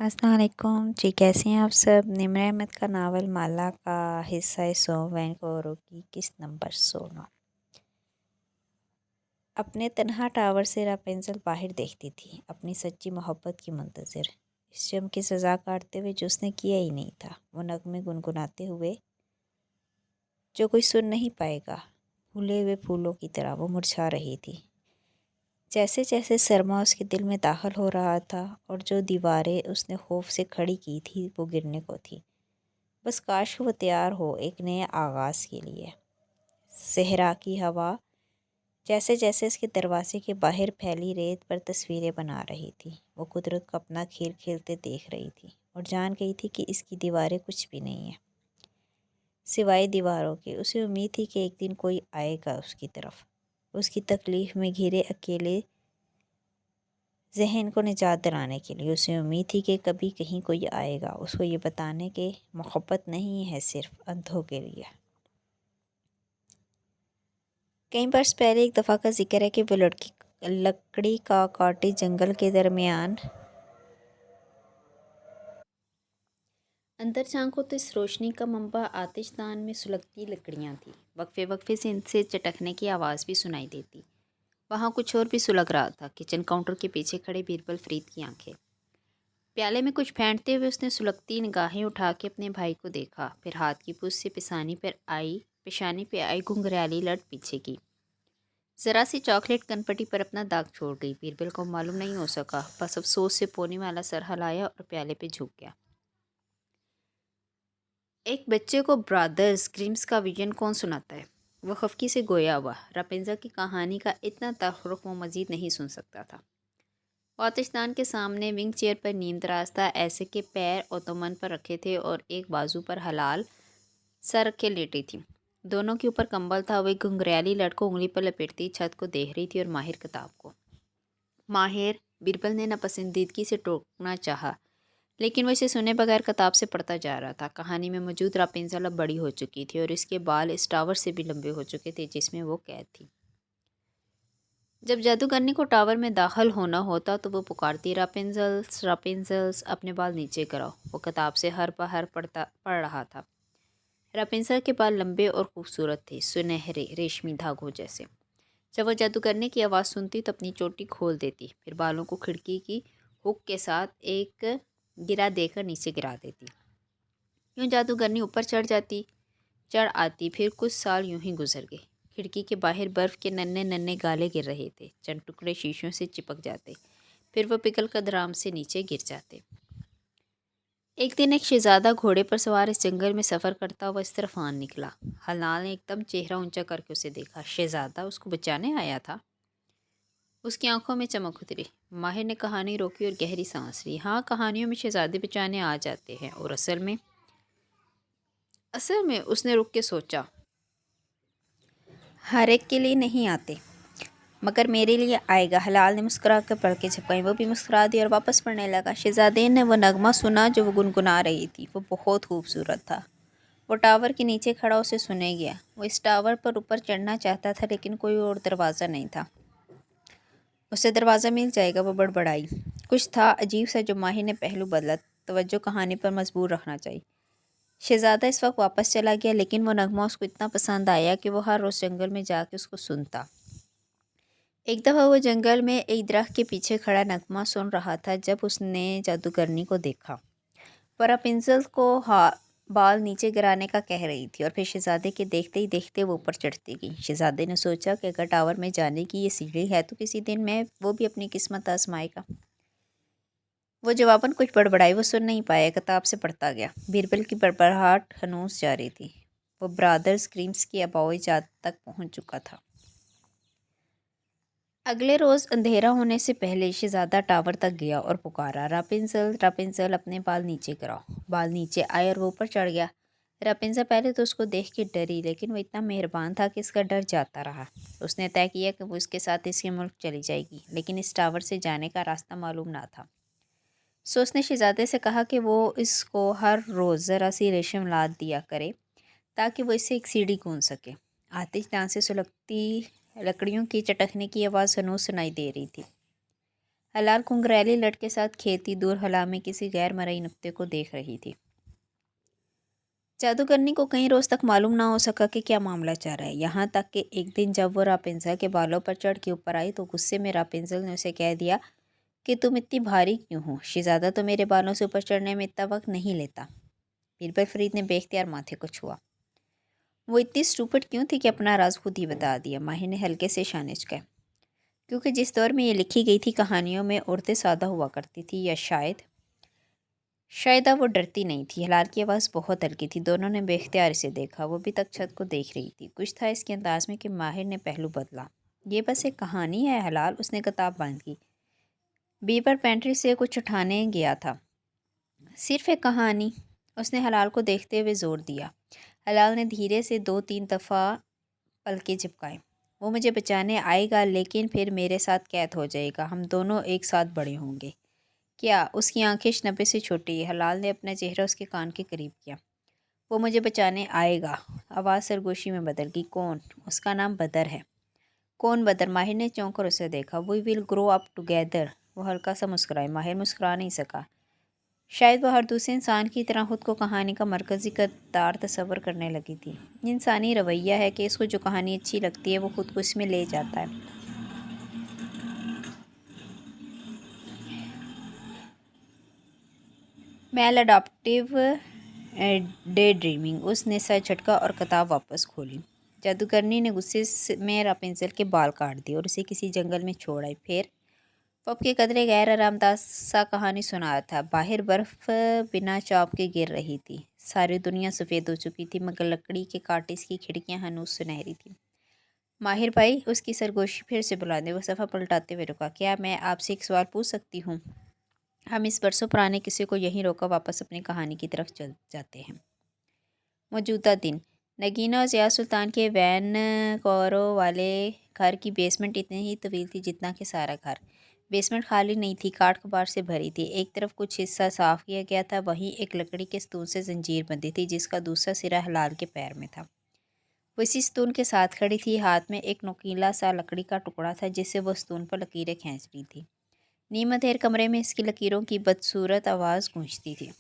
अस्सलाम वालेकुम जी। कैसे हैं आप सब। निम्र अहमद का नावल माला का हिस्सा 100 वैनकोवरों की किस्त नंबर 16। अपने तन्हा टावर से रापेंजल बाहर देखती थी, अपनी सच्ची मोहब्बत की मुंतज़िर। इस जम की सज़ा काटते हुए जो उसने किया ही नहीं था। वो नगमे गुनगुनाते हुए जो कोई सुन नहीं पाएगा, भूले हुए फूलों की तरह वो मुरझा रही थी। जैसे जैसे सरमा उसके दिल में दाखिल हो रहा था और जो दीवारें उसने खौफ से खड़ी की थी वो गिरने को थी। बस काश वो तैयार हो एक नए आगाज़ के लिए। सहरा की हवा जैसे जैसे इसके दरवाजे के बाहर फैली रेत पर तस्वीरें बना रही थी। वो कुदरत को अपना खेल खेलते देख रही थी और जान गई थी कि इसकी दीवारें कुछ भी नहीं है सिवाय दीवारों के। उसे उम्मीद थी कि एक दिन कोई आएगा उसकी तरफ, उसकी तकलीफ़ में घिरे अकेले जहन को निजात दिलाने के लिए। उसे उम्मीद थी कि कभी कहीं कोई आएगा उसको ये बताने के मोहब्बत नहीं है सिर्फ अंधों के लिए। कई बरस पहले एक दफ़ा का जिक्र है कि वो लकड़ी का कॉटेज जंगल के दरमियान अंदर झांको तो इस रोशनी का मंबा आतिशदान में सुलगती लकड़ियाँ थी। वक्फे वक्फे से इनसे चटकने की आवाज़ भी सुनाई देती। वहाँ कुछ और भी सुलग रहा था। किचन काउंटर के पीछे खड़े बीरबल फरीद की आंखें प्याले में कुछ फेंटते हुए उसने सुलगती निगाहें उठा के अपने भाई को देखा, फिर हाथ की पूछ से पेशानी पे आई घुंघराली लट पीछे की। ज़रा सी चॉकलेट कनपटी पर अपना दाग छोड़ गई। बीरबल को मालूम नहीं हो सका, बस अफसोस से पोने वाला सर हिलाया और प्याले पे झुक गया। एक बच्चे को ब्रादर्स ग्रिम्स का विजन कौन सुनाता है। वह खफकी से गोया हुआ रापेंजल की कहानी का इतना तफरुक वो मजीद नहीं सुन सकता था। पाकिस्तान के सामने विंग चेयर पर नीम दराज था, ऐसे के पैर ओतोमन पर रखे थे और एक बाजू पर हलाल सर रखे लेटी थी। दोनों के ऊपर कंबल था। वह घुंघरैली लड़को उंगली पर लपेटती छत को देख रही थी और माहिर किताब को। माहिर बीरबल ने नापसंदीदगी से टोकना चाहा, लेकिन वो इसे सुने बगैर किताब से पढ़ता जा रहा था। कहानी में मौजूद रापेंजल अब बड़ी हो चुकी थी और इसके बाल इस टावर से भी लंबे हो चुके थे जिसमें वो कैद थी। जब जादूगरनी को टावर में दाखिल होना होता तो वो पुकारती, रापेंजल्स रापेंजल्स, अपने बाल नीचे कराओ। वो किताब से हर पहर पढ़ रहा था। रापेंजल के बाल लंबे और खूबसूरत थे, सुनहरे रेशमी धागों जैसे। जब वो जादूगरनी की आवाज़ सुनती तो अपनी चोटी खोल देती, फिर बालों को खिड़की की हुक के साथ एक गिरा देकर नीचे गिरा देती। यूँ जादूगरनी ऊपर चढ़ आती। फिर कुछ साल यूं ही गुजर गए। खिड़की के बाहर बर्फ़ के नन्हे नन्हे गाले गिर रहे थे। चंद टुकड़े शीशों से चिपक जाते, फिर वो पिघल कर दराम से नीचे गिर जाते। एक दिन एक शहजादा घोड़े पर सवार इस जंगल में सफ़र करता हुआ इस तरफ आन निकला। हलाल ने एकदम चेहरा ऊंचा करके उसे देखा। शहजादा उसको बचाने आया था। उसकी आंखों में चमक उतरी। माहिर ने कहानी रोकी और गहरी सांस ली। हाँ, कहानियों में शहजादे बचाने आ जाते हैं, और असल में उसने रुक के सोचा, हर एक के लिए नहीं आते, मगर मेरे लिए आएगा। हलाल ने मुस्कुरा कर पलकें झपकाई। वो भी मुस्कुरा दी और वापस पढ़ने लगा। शहजादे ने वो नगमा सुना जो वो गुनगुना रही थी। वो बहुत खूबसूरत था। वो टावर के नीचे खड़ा उसे सुने गया। वो इस टावर पर ऊपर चढ़ना चाहता था, लेकिन कोई और दरवाज़ा नहीं था। उसे दरवाज़ा मिल जाएगा, वो बड़बड़ाई। कुछ था अजीब सा जो माहिर ने पहलू बदला। तवज्जो कहानी पर मजबूर रखना चाहिए। शहजादा इस वक्त वापस चला गया, लेकिन वो नगमा उसको इतना पसंद आया कि वो हर रोज़ जंगल में जाके उसको सुनता। एक दफ़ा वो जंगल में एक दरख्त के पीछे खड़ा नगमा सुन रहा था जब उसने जादूगरनी को देखा। वह रापुंज़ल को बाल नीचे गिराने का कह रही थी और फिर शहजादे के देखते ही देखते वो ऊपर चढ़ती गई। शहजादे ने सोचा कि अगर टावर में जाने की ये सीढ़ी है तो किसी दिन मैं वो भी अपनी किस्मत आजमाएगा। वो जवाबन कुछ बड़बड़ाई वो सुन नहीं पाया, किताब से पढ़ता गया। बीरबल की बड़बड़ाहट हनूस जारी थी। वो ब्रादर्स ग्रिम्स की अबाओजात तक पहुंच चुका था। अगले रोज़ अंधेरा होने से पहले शहजादा टावर तक गया और पुकारा, रापुंज़ल रापुंज़ल, अपने बाल नीचे कराओ। बाल नीचे आए और वो ऊपर चढ़ गया। रापुंज़ल पहले तो उसको देख के डरी, लेकिन वो इतना मेहरबान था कि इसका डर जाता रहा। उसने तय किया कि वो उसके साथ इसके मुल्क चली जाएगी, लेकिन इस टावर से जाने का रास्ता मालूम ना था। सो उसने शहजादे से कहा कि वो इसको हर रोज़ ज़रा सी रेशम लाद दिया करे ताकि वो इससे एक सीढ़ी कूद सके। आतिशदान से सुलगती लकड़ियों की चटकने की आवाज़ हनूस सुनाई दे रही थी। ہلال کنگریلی لٹ کے ساتھ کھیتی دور خلا میں کسی غیر مرئی نقطے کو دیکھ رہی تھی۔ جادوگرنی کو کئی روز تک معلوم نہ ہو سکا کہ کیا معاملہ چل رہا ہے، یہاں تک کہ ایک دن جب وہ راپنزل کے بالوں پر چڑھ کے اوپر آئی تو غصے میں راپنزل نے اسے کہہ دیا کہ تم اتنی بھاری کیوں ہو؟ شہزادہ تو میرے بالوں سے اوپر چڑھنے میں اتنا وقت نہیں لیتا۔ بیربل فرید نے بے اختیار ماتھے کو چھوا۔ وہ اتنی اسٹوپڈ کیوں تھی کہ اپنا راز خود ہی بتا دیا؟ ماہر نے ہلکے سے اشارے کہے۔ کیونکہ جس دور میں یہ لکھی گئی تھی کہانیوں میں عورتیں سادہ ہوا کرتی تھی، یا شاید اب وہ ڈرتی نہیں تھی۔ ہلال کی آواز بہت ہلکی تھی۔ دونوں نے بے اختیار اسے دیکھا۔ وہ ابھی تک چھت کو دیکھ رہی تھی۔ کچھ تھا اس کے انداز میں کہ ماہر نے پہلو بدلا۔ یہ بس ایک کہانی ہے ہلال، اس نے کتاب بند کی۔ بیبر پینٹری سے کچھ اٹھانے گیا تھا۔ صرف ایک کہانی، اس نے ہلال کو دیکھتے ہوئے زور دیا۔ ہلال نے دھیرے سے 2-3 دفعہ پلکیں جھپکائیں۔ وہ مجھے بچانے آئے گا لیکن پھر میرے ساتھ قید ہو جائے گا، ہم دونوں ایک ساتھ بڑے ہوں گے۔ کیا؟ اس کی آنکھیں 90 سے چھوٹی ہیں۔ ہلال نے اپنا چہرہ اس کے کان کے قریب کیا۔ وہ مجھے بچانے آئے گا۔ آواز سرگوشی میں بدل گئی۔ کون؟ اس کا نام بدر ہے۔ کون بدر؟ ماہر نے چونک کر اسے دیکھا۔ وی ول گرو اپ ٹوگیدر۔ وہ ہلکا سا مسکرائے۔ ماہر مسکرا نہیں سکا۔ شاید وہ ہر دوسرے انسان کی طرح خود کو کہانی کا مرکزی کردار تصور کرنے لگی تھی۔ یہ انسانی رویہ ہے کہ اس کو جو کہانی اچھی لگتی ہے وہ خود کو اس میں لے جاتا ہے۔ میل اڈاپٹیو ڈے ڈریمنگ۔ اس نے سر جھٹکا اور کتاب واپس کھولی۔ جادوگرنی نے غصے میں راپنزل کے بال کاٹ دیے اور اسے کسی جنگل میں چھوڑ آئی۔ پھر وہ اب کے قدرے غیر آرام دہ سا کہانی سنا رہا تھا۔ باہر برف بنا چاپ کے گر رہی تھی۔ ساری دنیا سفید ہو چکی تھی مگر لکڑی کے کاٹیس کی کھڑکیاں ہنوز سنہری تھیں۔ ماہر بھائی، اس کی سرگوشی پھر سے بلا دیں۔ وہ صفحہ پلٹاتے ہوئے رکا۔ کیا میں آپ سے ایک سوال پوچھ سکتی ہوں؟ ہم اس برسوں پرانے قصے کو یہیں روکا واپس اپنی کہانی کی طرف چل جاتے ہیں۔ موجودہ دن۔ نگینہ اور ضیاء سلطان کے وین کورو والے گھر کی بیسمنٹ اتنی ہی طویل تھی جتنا کہ سارا گھر۔ بیسمنٹ خالی نہیں تھی، کاٹ کباڑ سے بھری تھی۔ ایک طرف کچھ حصہ صاف کیا گیا تھا، وہیں ایک لکڑی کے ستون سے زنجیر بندھی تھی جس کا دوسرا سرا ہلال کے پیر میں تھا۔ وہ اسی ستون کے ساتھ کھڑی تھی، ہاتھ میں ایک نوکیلا سا لکڑی کا ٹکڑا تھا جس سے وہ ستون پر لکیریں کھینچ رہی تھی۔ نیم اندھیر کمرے میں اس کی لکیروں کی بدصورت آواز گونجتی تھی۔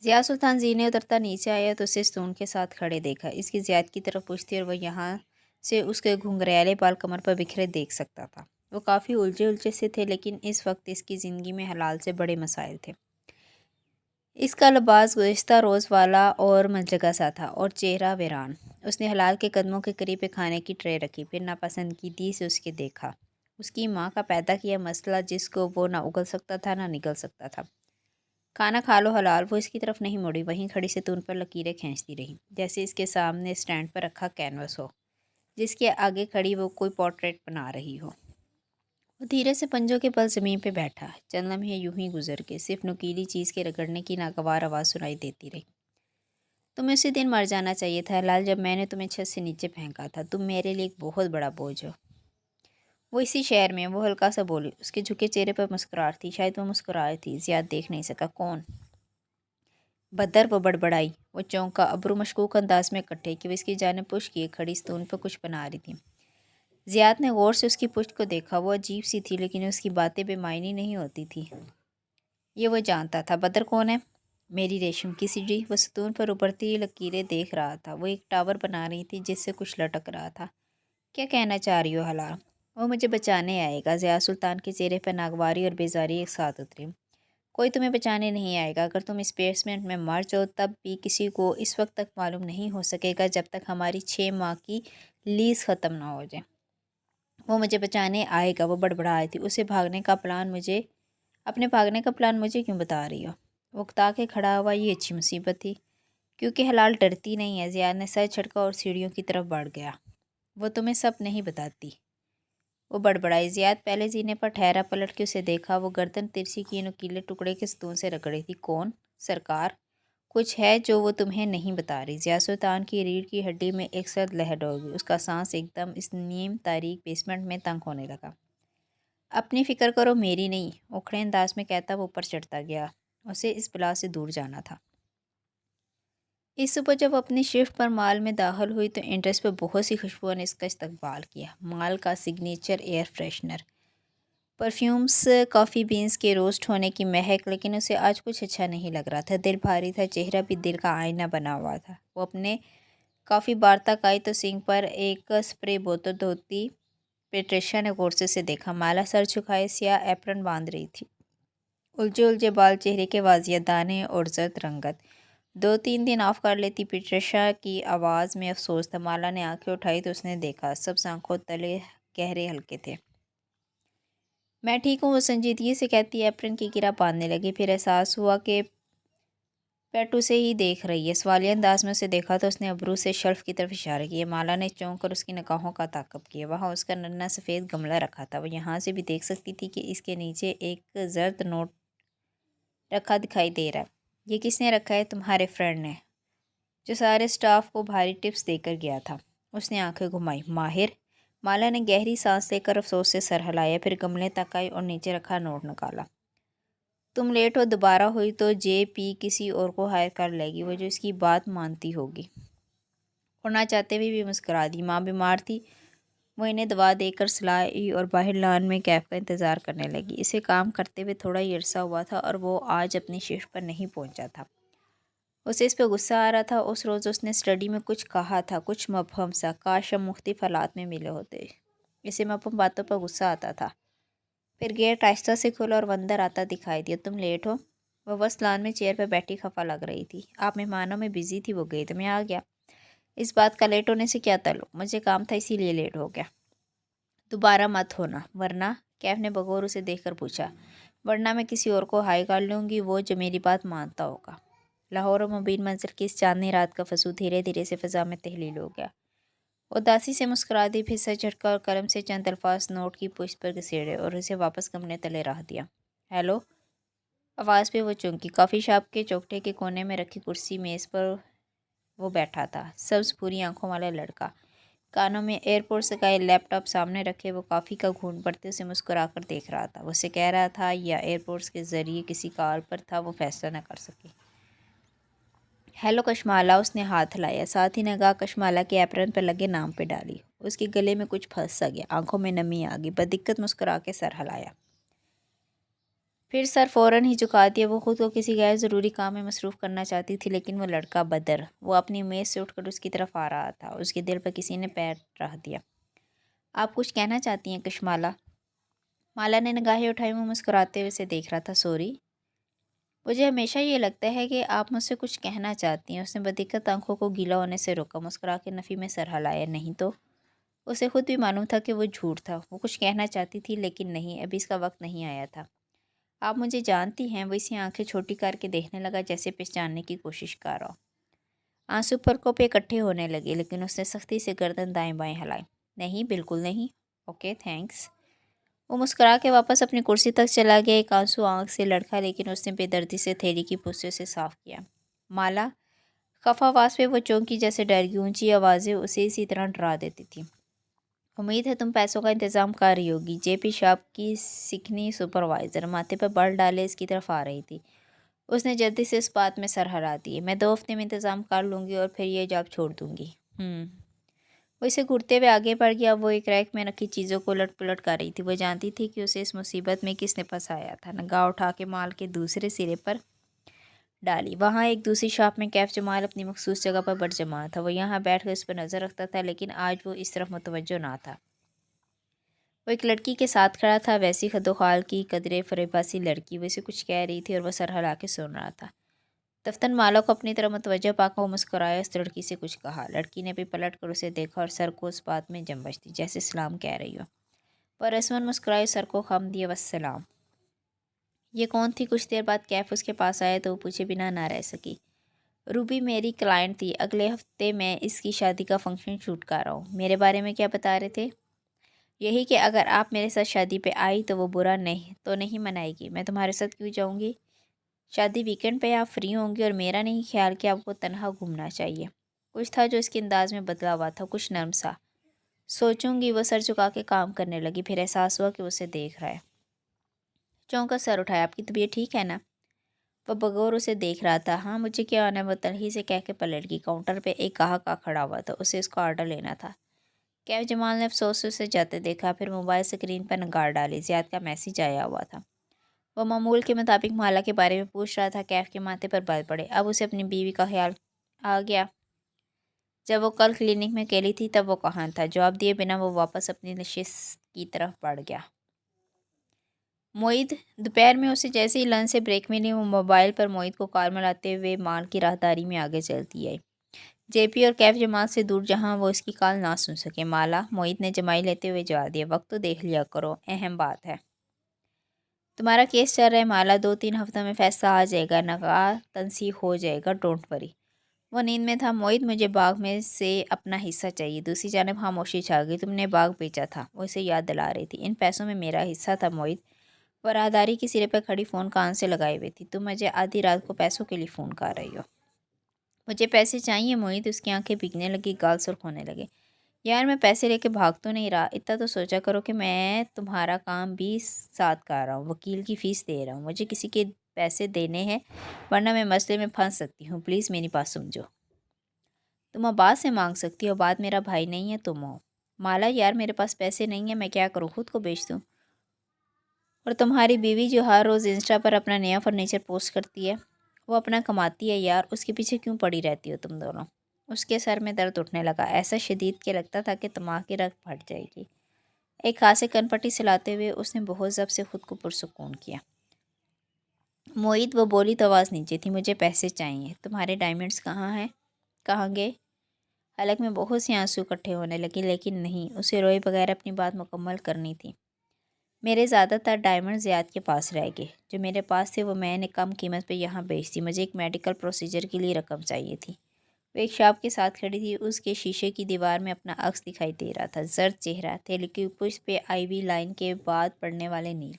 ضیاء سلطان زینے اترتا نیچے آیا تو اسے ستون کے ساتھ کھڑے دیکھا۔ اس کی زیاد کی طرف پوچھتی اور وہ یہاں سے اس کے گھنگریالے بال کمر پر بکھرے دیکھ سکتا تھا۔ وہ کافی الجھے سے تھے لیکن اس وقت اس کی زندگی میں ہلال سے بڑے مسائل تھے۔ اس کا لباس گزشتہ روز والا اور منجگا سا تھا اور چہرہ ویران۔ اس نے ہلال کے قدموں کے قریب ایک کھانے کی ٹرے رکھی، پھر ناپسندگی سے اس کے دیکھا۔ اس کی ماں کا پیدا کیا مسئلہ جس کو وہ نہ اگل سکتا تھا نہ نگل سکتا تھا۔ کھانا کھا لو ہلال۔ وہ اس کی طرف نہیں مڑی، وہیں کھڑی ستون پر لکیریں کھینچتی رہی جیسے اس کے سامنے اسٹینڈ پر رکھا کینوس ہو جس کے آگے کھڑی وہ کوئی پورٹریٹ بنا رہی ہو۔ وہ دھیرے سے پنجوں کے بل زمین پہ بیٹھا۔ چند لمحے یوں ہی گزر گئے، صرف نوکیلی چیز کے رگڑنے کی ناگوار آواز سنائی دیتی رہی۔ تمہیں اسی دن مر جانا چاہیے تھا ہلال، جب میں نے تمہیں چھت سے نیچے پھینکا تھا۔ تم میرے لیے ایک بہت بڑا بوجھ ہو۔ وہ اسی شہر میں، وہ ہلکا سا بولی۔ اس کے جھکے چہرے پر مسکراہٹ تھی، شاید وہ مسکرا رہی تھی۔ ضیاء دیکھ نہیں سکا۔ کون؟ بدر، وہ بڑبڑائی۔ وہ چونکا، ابرو مشکوک انداز میں اکٹھے کہ وہ اس کی جانب پشت کیے کھڑی ستون پر کچھ بنا رہی تھی۔ ضیاء نے غور سے اس کی پشت کو دیکھا۔ وہ عجیب سی تھی لیکن اس کی باتیں بے معنی نہیں ہوتی تھیں۔ یہ وہ جانتا تھا۔ بدر کون ہے؟ میری ریشم کی سیڑھی۔ وہ ستون پر ابھرتی ہوئی لکیریں دیکھ رہا تھا۔ وہ ایک ٹاور بنا رہی تھی جس سے کچھ لٹک رہا تھا۔ کیا کہنا چاہ رہی ہو ہلال؟ وہ مجھے بچانے آئے گا۔ ضیاء سلطان کے چہرے پر ناگواری اور بیزاری ایک ساتھ اتری۔ کوئی تمہیں بچانے نہیں آئے گا۔ اگر تم اس بیسمنٹ میں مر جاؤ تب بھی کسی کو اس وقت تک معلوم نہیں ہو سکے گا جب تک ہماری 6 ماہ کی لیز ختم نہ ہو جائے۔ وہ مجھے بچانے آئے گا، وہ بڑبڑا رہی تھی۔ اپنے بھاگنے کا پلان مجھے کیوں بتا رہی ہو؟ وہ اکتا کے کھڑا ہوا۔ یہ اچھی مصیبت تھی کیونکہ ہلال ڈرتی نہیں ہے۔ ضیاء نے سر جھٹکا اور سیڑھیوں کی طرف بڑھ گیا۔ وہ تمہیں سب نہیں بتاتی، وہ بڑبڑائی۔ ضیاء پہلے زینے پر ٹھہرا، پلٹ کے اسے دیکھا۔ وہ گردن ترچھی کیے نوکیلے ٹکڑے کے ستون سے رگڑی تھی۔ کون؟ سرکار، کچھ ہے جو وہ تمہیں نہیں بتا رہی۔ ضیاء سلطان کی ریڑھ کی ہڈی میں ایک سرد لہر دوڑ گئی۔ اس کا سانس ایک دم اس نیم تاریک بیسمنٹ میں تنگ ہونے لگا۔ اپنی فکر کرو، میری نہیں، وہ کھڑے انداز میں کہتا وہ اوپر چڑھتا گیا۔ اسے اس بلا سے دور جانا تھا۔ اس صبح جب وہ اپنی شفٹ پر مال میں داخل ہوئی تو انٹرس پہ بہت سی خوشبوؤں نے اس کا استقبال کیا۔ مال کا signature air freshener, perfumes, coffee beans के रोस्ट होने की महक, लेकिन उसे आज कुछ अच्छा नहीं लग रहा था। दिल भारी था, चेहरा भी दिल का आईना बना हुआ था। वो अपने काफ़ी बार तक आई तो सिंक पर एक स्प्रे बोतल धोती पेट्रिशिया ने गुस्से से देखा। माला सर झुकाए सियाह एप्रन बांध रही थी, उलझे उलझे बाल, चेहरे के वाजिया दाने और जर्द रंगत। 2-3 दिन ऑफ कर लेती। पेट्रिशिया की आवाज़ में अफसोस था। माला ने आंखें उठाई तो उसने देखा सब आंखों तले गहरे हल्के थे। मैं ठीक हूँ, वो संजीदगी से कहती एप्रन की गिरा बांधने लगी। फिर एहसास हुआ कि पेट उसे ही देख रही है। सवालिया अंदाज में उसे देखा तो उसने अबरू से शेल्फ की तरफ इशारा किया। माला ने चौंक कर उसकी निगाहों का ताक़ुब किया। वहाँ उसका नन्हा सफ़ेद गमला रखा था। वो यहाँ से भी देख सकती थी कि इसके नीचे एक जर्द नोट रखा दिखाई दे रहा है। ये किसने रखा है? तुम्हारे फ्रेंड ने, जो सारे स्टाफ को भारी टिप्स देकर गया था। उसने आंखें घुमाई। माहिर? माला ने गहरी सांस लेकर अफसोस से सर हिलाया, फिर गमले तक आई और नीचे रखा नोट निकाला। तुम लेट हो, दोबारा हुई तो JP किसी और को हायर कर लेगी, वो जो इसकी बात मानती होगी। और ना चाहते हुए भी मुस्कुरा दी। माँ बीमार थी, वो इन्हें दवा देकर सलाई और बाहर लान में कैब का इंतज़ार करने लगी। इसे काम करते हुए थोड़ा ही अरसा हुआ था और वो आज अपनी शिफ्ट पर नहीं पहुंचा था। उसे इस पर गुस्सा आ रहा था। उस रोज़ उसने स्टडी में कुछ कहा था, कुछ मबहम सा, काश हम मुख्तलिफ हालात में मिले होते। इसे मबहम बातों पर गुस्सा आता था। फिर गेट आहिस्ता से खुला और वो अंदर आता दिखाई दिया। तुम लेट हो? वह बस लान में चेयर पर बैठी खफा लग रही थी। आप मेहमानों में बिजी थी, वो गई तो मैं आ गया। इस बात का लेट होने से क्या ताल्लुक? मुझे काम था इसीलिए लेट हो गया। दोबारा मत होना वरना, कैफ ने बगौर उसे देखकर पूछा। वरना मैं किसी और को हाई कर लूँगी, वो जो मेरी बात मानता होगा। लाहौर और मुबीन मंजर की इस चांदनी रात का फसूल धीरे धीरे से फ़िज़ा में तहलील हो गया। उदासी से मुस्कुरा दी, फिर सर झटका और कलम से चंद अल्फाज नोट की पुष्ट पर घसीटे और उसे वापस गमले तले रख दिया। हेलो, आवाज़ पे वो चौंकी। कॉफ़ी शॉप के चौखटे के कोने में रखी कुर्सी मेज़ पर वो बैठा था, सब्ज़ भूरी आंखों वाला लड़का, कानों में एयरपोर्ट से का लैपटॉप सामने रखे। वो कॉफ़ी का घूंट पड़ते उसे मुस्कुरा कर देख रहा था। वो उसे कह रहा था या एयरपोर्ट्स के ज़रिए किसी कॉल पर था, वो फैसला न कर सके। हेलो कशमाला, उसने हाथ हिलाया, साथ ही निगाह कशमाला के एप्रन पर लगे नाम पे डाली। उसके गले में कुछ फंस सा गया, आंखों में नमी आ गई। बदिक्कत मुस्कुरा के सर हिलाया, फिर सर फ़ौरन ही झुका दिया। वो खुद को किसी गैर ज़रूरी काम में मसरूफ़ करना चाहती थी, लेकिन वो लड़का बदर, वो अपनी मेज़ से उठकर उसकी तरफ आ रहा था। उसके दिल पर किसी ने पैर रख दिया। आप कुछ कहना चाहती हैं कशमाला? माला ने निगाहें उठाई। वो मुस्कुराते हुए उसे देख रहा था। सॉरी, मुझे हमेशा ये लगता है कि आप मुझसे कुछ कहना चाहती हैं। उसने बदिक्कत आंखों को गीला होने से रोका, मुस्कुरा के नफ़ी में सर हिलाया। नहीं तो? उसे खुद भी मालूम था कि वो झूठ था। वो कुछ कहना चाहती थी लेकिन नहीं, अभी इसका वक्त नहीं आया था। आप मुझे जानती हैं? वो इसी आंखें छोटी करके देखने लगा जैसे पहचानने की कोशिश कर रहा हो। आंसू पलकों पे इकट्ठे होने लगे, लेकिन उसने सख्ती से गर्दन दाएं बाएं हिलाई। नहीं, बिल्कुल नहीं। Okay, thanks. वो मुस्कुरा के वापस अपनी कुर्सी तक चला गया। एक आंसू आंख से लड़का, लेकिन उसने बेदर्दी से थैली की पुस्से से साफ किया। माला, खफा आवाज़ पे वो चौंकी, जैसे डर गई। ऊंची आवाज़ें उसे इसी तरह डरा देती थी। उम्मीद है तुम पैसों का इंतज़ाम कर रही होगी। JP शॉप की सिकनी सुपरवाइज़र माथे पर बल डाले इसकी तरफ आ रही थी। उसने जल्दी से इस बात में सर हिला दिए। मैं 2 हफ्ते में इंतज़ाम कर लूँगी और फिर ये जॉब छोड़ दूँगी। वो इसे घूरते हुए आगे बढ़ गया। वो एक रैक में रखी चीज़ों को उलट पुलट कर रही थी। वो जानती थी कि उसे इस मुसीबत में किसने फंसाया था। निगाह उठा के माल के दूसरे सिरे पर डाली। वहाँ एक दूसरी शॉप में कैफ जमाल अपनी मखसूस जगह पर बड़जमा था। वो यहाँ बैठ कर उस पर नज़र रखता था, लेकिन आज वो इस तरफ मुतवज्जो ना था। वो एक लड़की के साथ खड़ा था, वैसी खदोखाल की कदरे फरेबा सी लड़की। वो इसे कुछ कह रही थी और वह सर हिला के सुन रहा था। दफ्तन माला को अपनी तरफ मुतवज्जो पाकर वो मुस्कुराया। उस लड़की से कुछ कहा। लड़की ने भी पलट कर उसे देखा और सर को उस बात में जम्बश दी, जैसे सलाम कह रही हो। पर रस्मन मुस्कुराए, सर को खम दिया, वस्सलाम। ये कौन थी? कुछ देर बाद कैफ उसके पास आया तो वो पूछे बिना ना रह सकी। रूबी मेरी क्लाइंट थी। अगले हफ्ते मैं इसकी शादी का फंक्शन शूट कर रहा हूँ। मेरे बारे में क्या बता रहे थे? यही कि अगर आप मेरे साथ शादी पे आई तो वो बुरा नहीं मनाएगी। मैं तुम्हारे साथ क्यों जाऊँगी? शादी वीकेंड पे आप फ्री होंगी और मेरा नहीं ख्याल कि आपको तन्हा घूमना चाहिए। कुछ था जो इसके अंदाज में बदला हुआ था, कुछ नर्म सा। सोचूंगी। वो सर झुका के काम करने लगी, फिर एहसास हुआ कि उसे देख रहा है। चौंका सर उठाया। आपकी तबीयत ठीक है ना? वह बगौर उसे देख रहा था। हाँ, मुझे क्या आना है? वो तलही से कह के पलट गई। काउंटर पे एक गाहक आ खड़ा हुआ था, उसे उसका ऑर्डर लेना था। कैफ जमाल ने अफसोस से उसे जाते देखा, फिर मोबाइल स्क्रीन पर नगार डाली। ज़ियाद का मैसेज आया हुआ था। वह मामूल के मुताबिक माला के बारे में पूछ रहा था। कैफ के माथे पर बाल पड़े। अब उसे अपनी बीवी का ख्याल आ गया। जब वो कल क्लिनिक में अकेली थी तब वो कहाँ था? जवाब दिए बिना वो वापस अपनी नशिस्त की तरफ बढ़ गया। मोहित दोपहर में उसे जैसे ही लंच से ब्रेक मिली, वो मोबाइल पर मोहित को कार में लाते हुए माल की राहदारी में आगे चलती आई। जेपी और कैफ जमात से दूर, जहां वो इसकी कॉल ना सुन सके। माला, मोहित ने जमाई लेते हुए जवाब दिया, वक्त तो देख लिया करो, अहम बात है। तुम्हारा केस चल रहा है माला, 2-3 हफ्तों में फैसला आ जाएगा, नकाह तनसीह हो जाएगा, डोंट वरी। वो नींद में था। मोहित, मुझे बाग में से अपना हिस्सा चाहिए। दूसरी जानब खामोशी छा गई। तुमने बाग बेचा था, वो इसे याद दिला रही थी। इन पैसों में मेरा हिस्सा था मोहित। वो राहदारी की सिरे पर खड़ी फ़ोन कान से लगाए हुई थी। तुम मुझे आधी रात को पैसों के लिए फ़ोन कर रही हो? मुझे पैसे चाहिए मोहित। उसकी आंखें भीगने लगी, गाल सुर्ख होने लगे। यार मैं पैसे लेके भाग तो नहीं रहा। इतना तो सोचा करो कि मैं तुम्हारा काम भी साथ कर रहा हूँ, वकील की फ़ीस दे रहा हूँ। मुझे किसी के पैसे देने हैं, वरना मैं मसले में फंस सकती हूँ। प्लीज़ मेरी बात समझो। तुम अब्बास से मांग सकती हो, बात मेरा भाई नहीं है, तुम हो। माला, यार मेरे पास पैसे नहीं है, मैं क्या करूँ? खुद को बेच दूँ? और तुम्हारी बीवी जो हर रोज़ इंस्टा पर अपना नया फर्नीचर पोस्ट करती है, वो अपना कमाती है यार, उसके पीछे क्यों पड़ी रहती हो तुम दोनों? उसके सर में दर्द उठने लगा, ऐसा शदीद के लगता था कि दिमाग की रग फट जाएगी। एक हाथ से कनपट्टी सिलाते हुए उसने बहुत ज़ब्त से खुद को पुरसुकून किया। मोहित, वो बोली तो आवाज़ नीचे थी, मुझे पैसे चाहिए। तुम्हारे डायमंड्स कहाँ हैं? कहाँ गए? हलक में बहुत से आंसू इकट्ठे होने लगे, लेकिन नहीं, उसे रोए बगैर अपनी बात मुकम्मल करनी थी। मेरे ज़्यादातर डायमंड ज़ियाद के पास रह गए। जो मेरे पास थे वो मैंने कम कीमत पे यहाँ बेच दी। मुझे एक मेडिकल प्रोसीजर के लिए रकम चाहिए थी। वो एक शॉप के साथ खड़ी थी। उसके शीशे की दीवार में अपना अक्स दिखाई दे रहा था। जर्द चेहरा, थैली की पुश पे आईवी लाइन के बाद पड़ने वाले नील।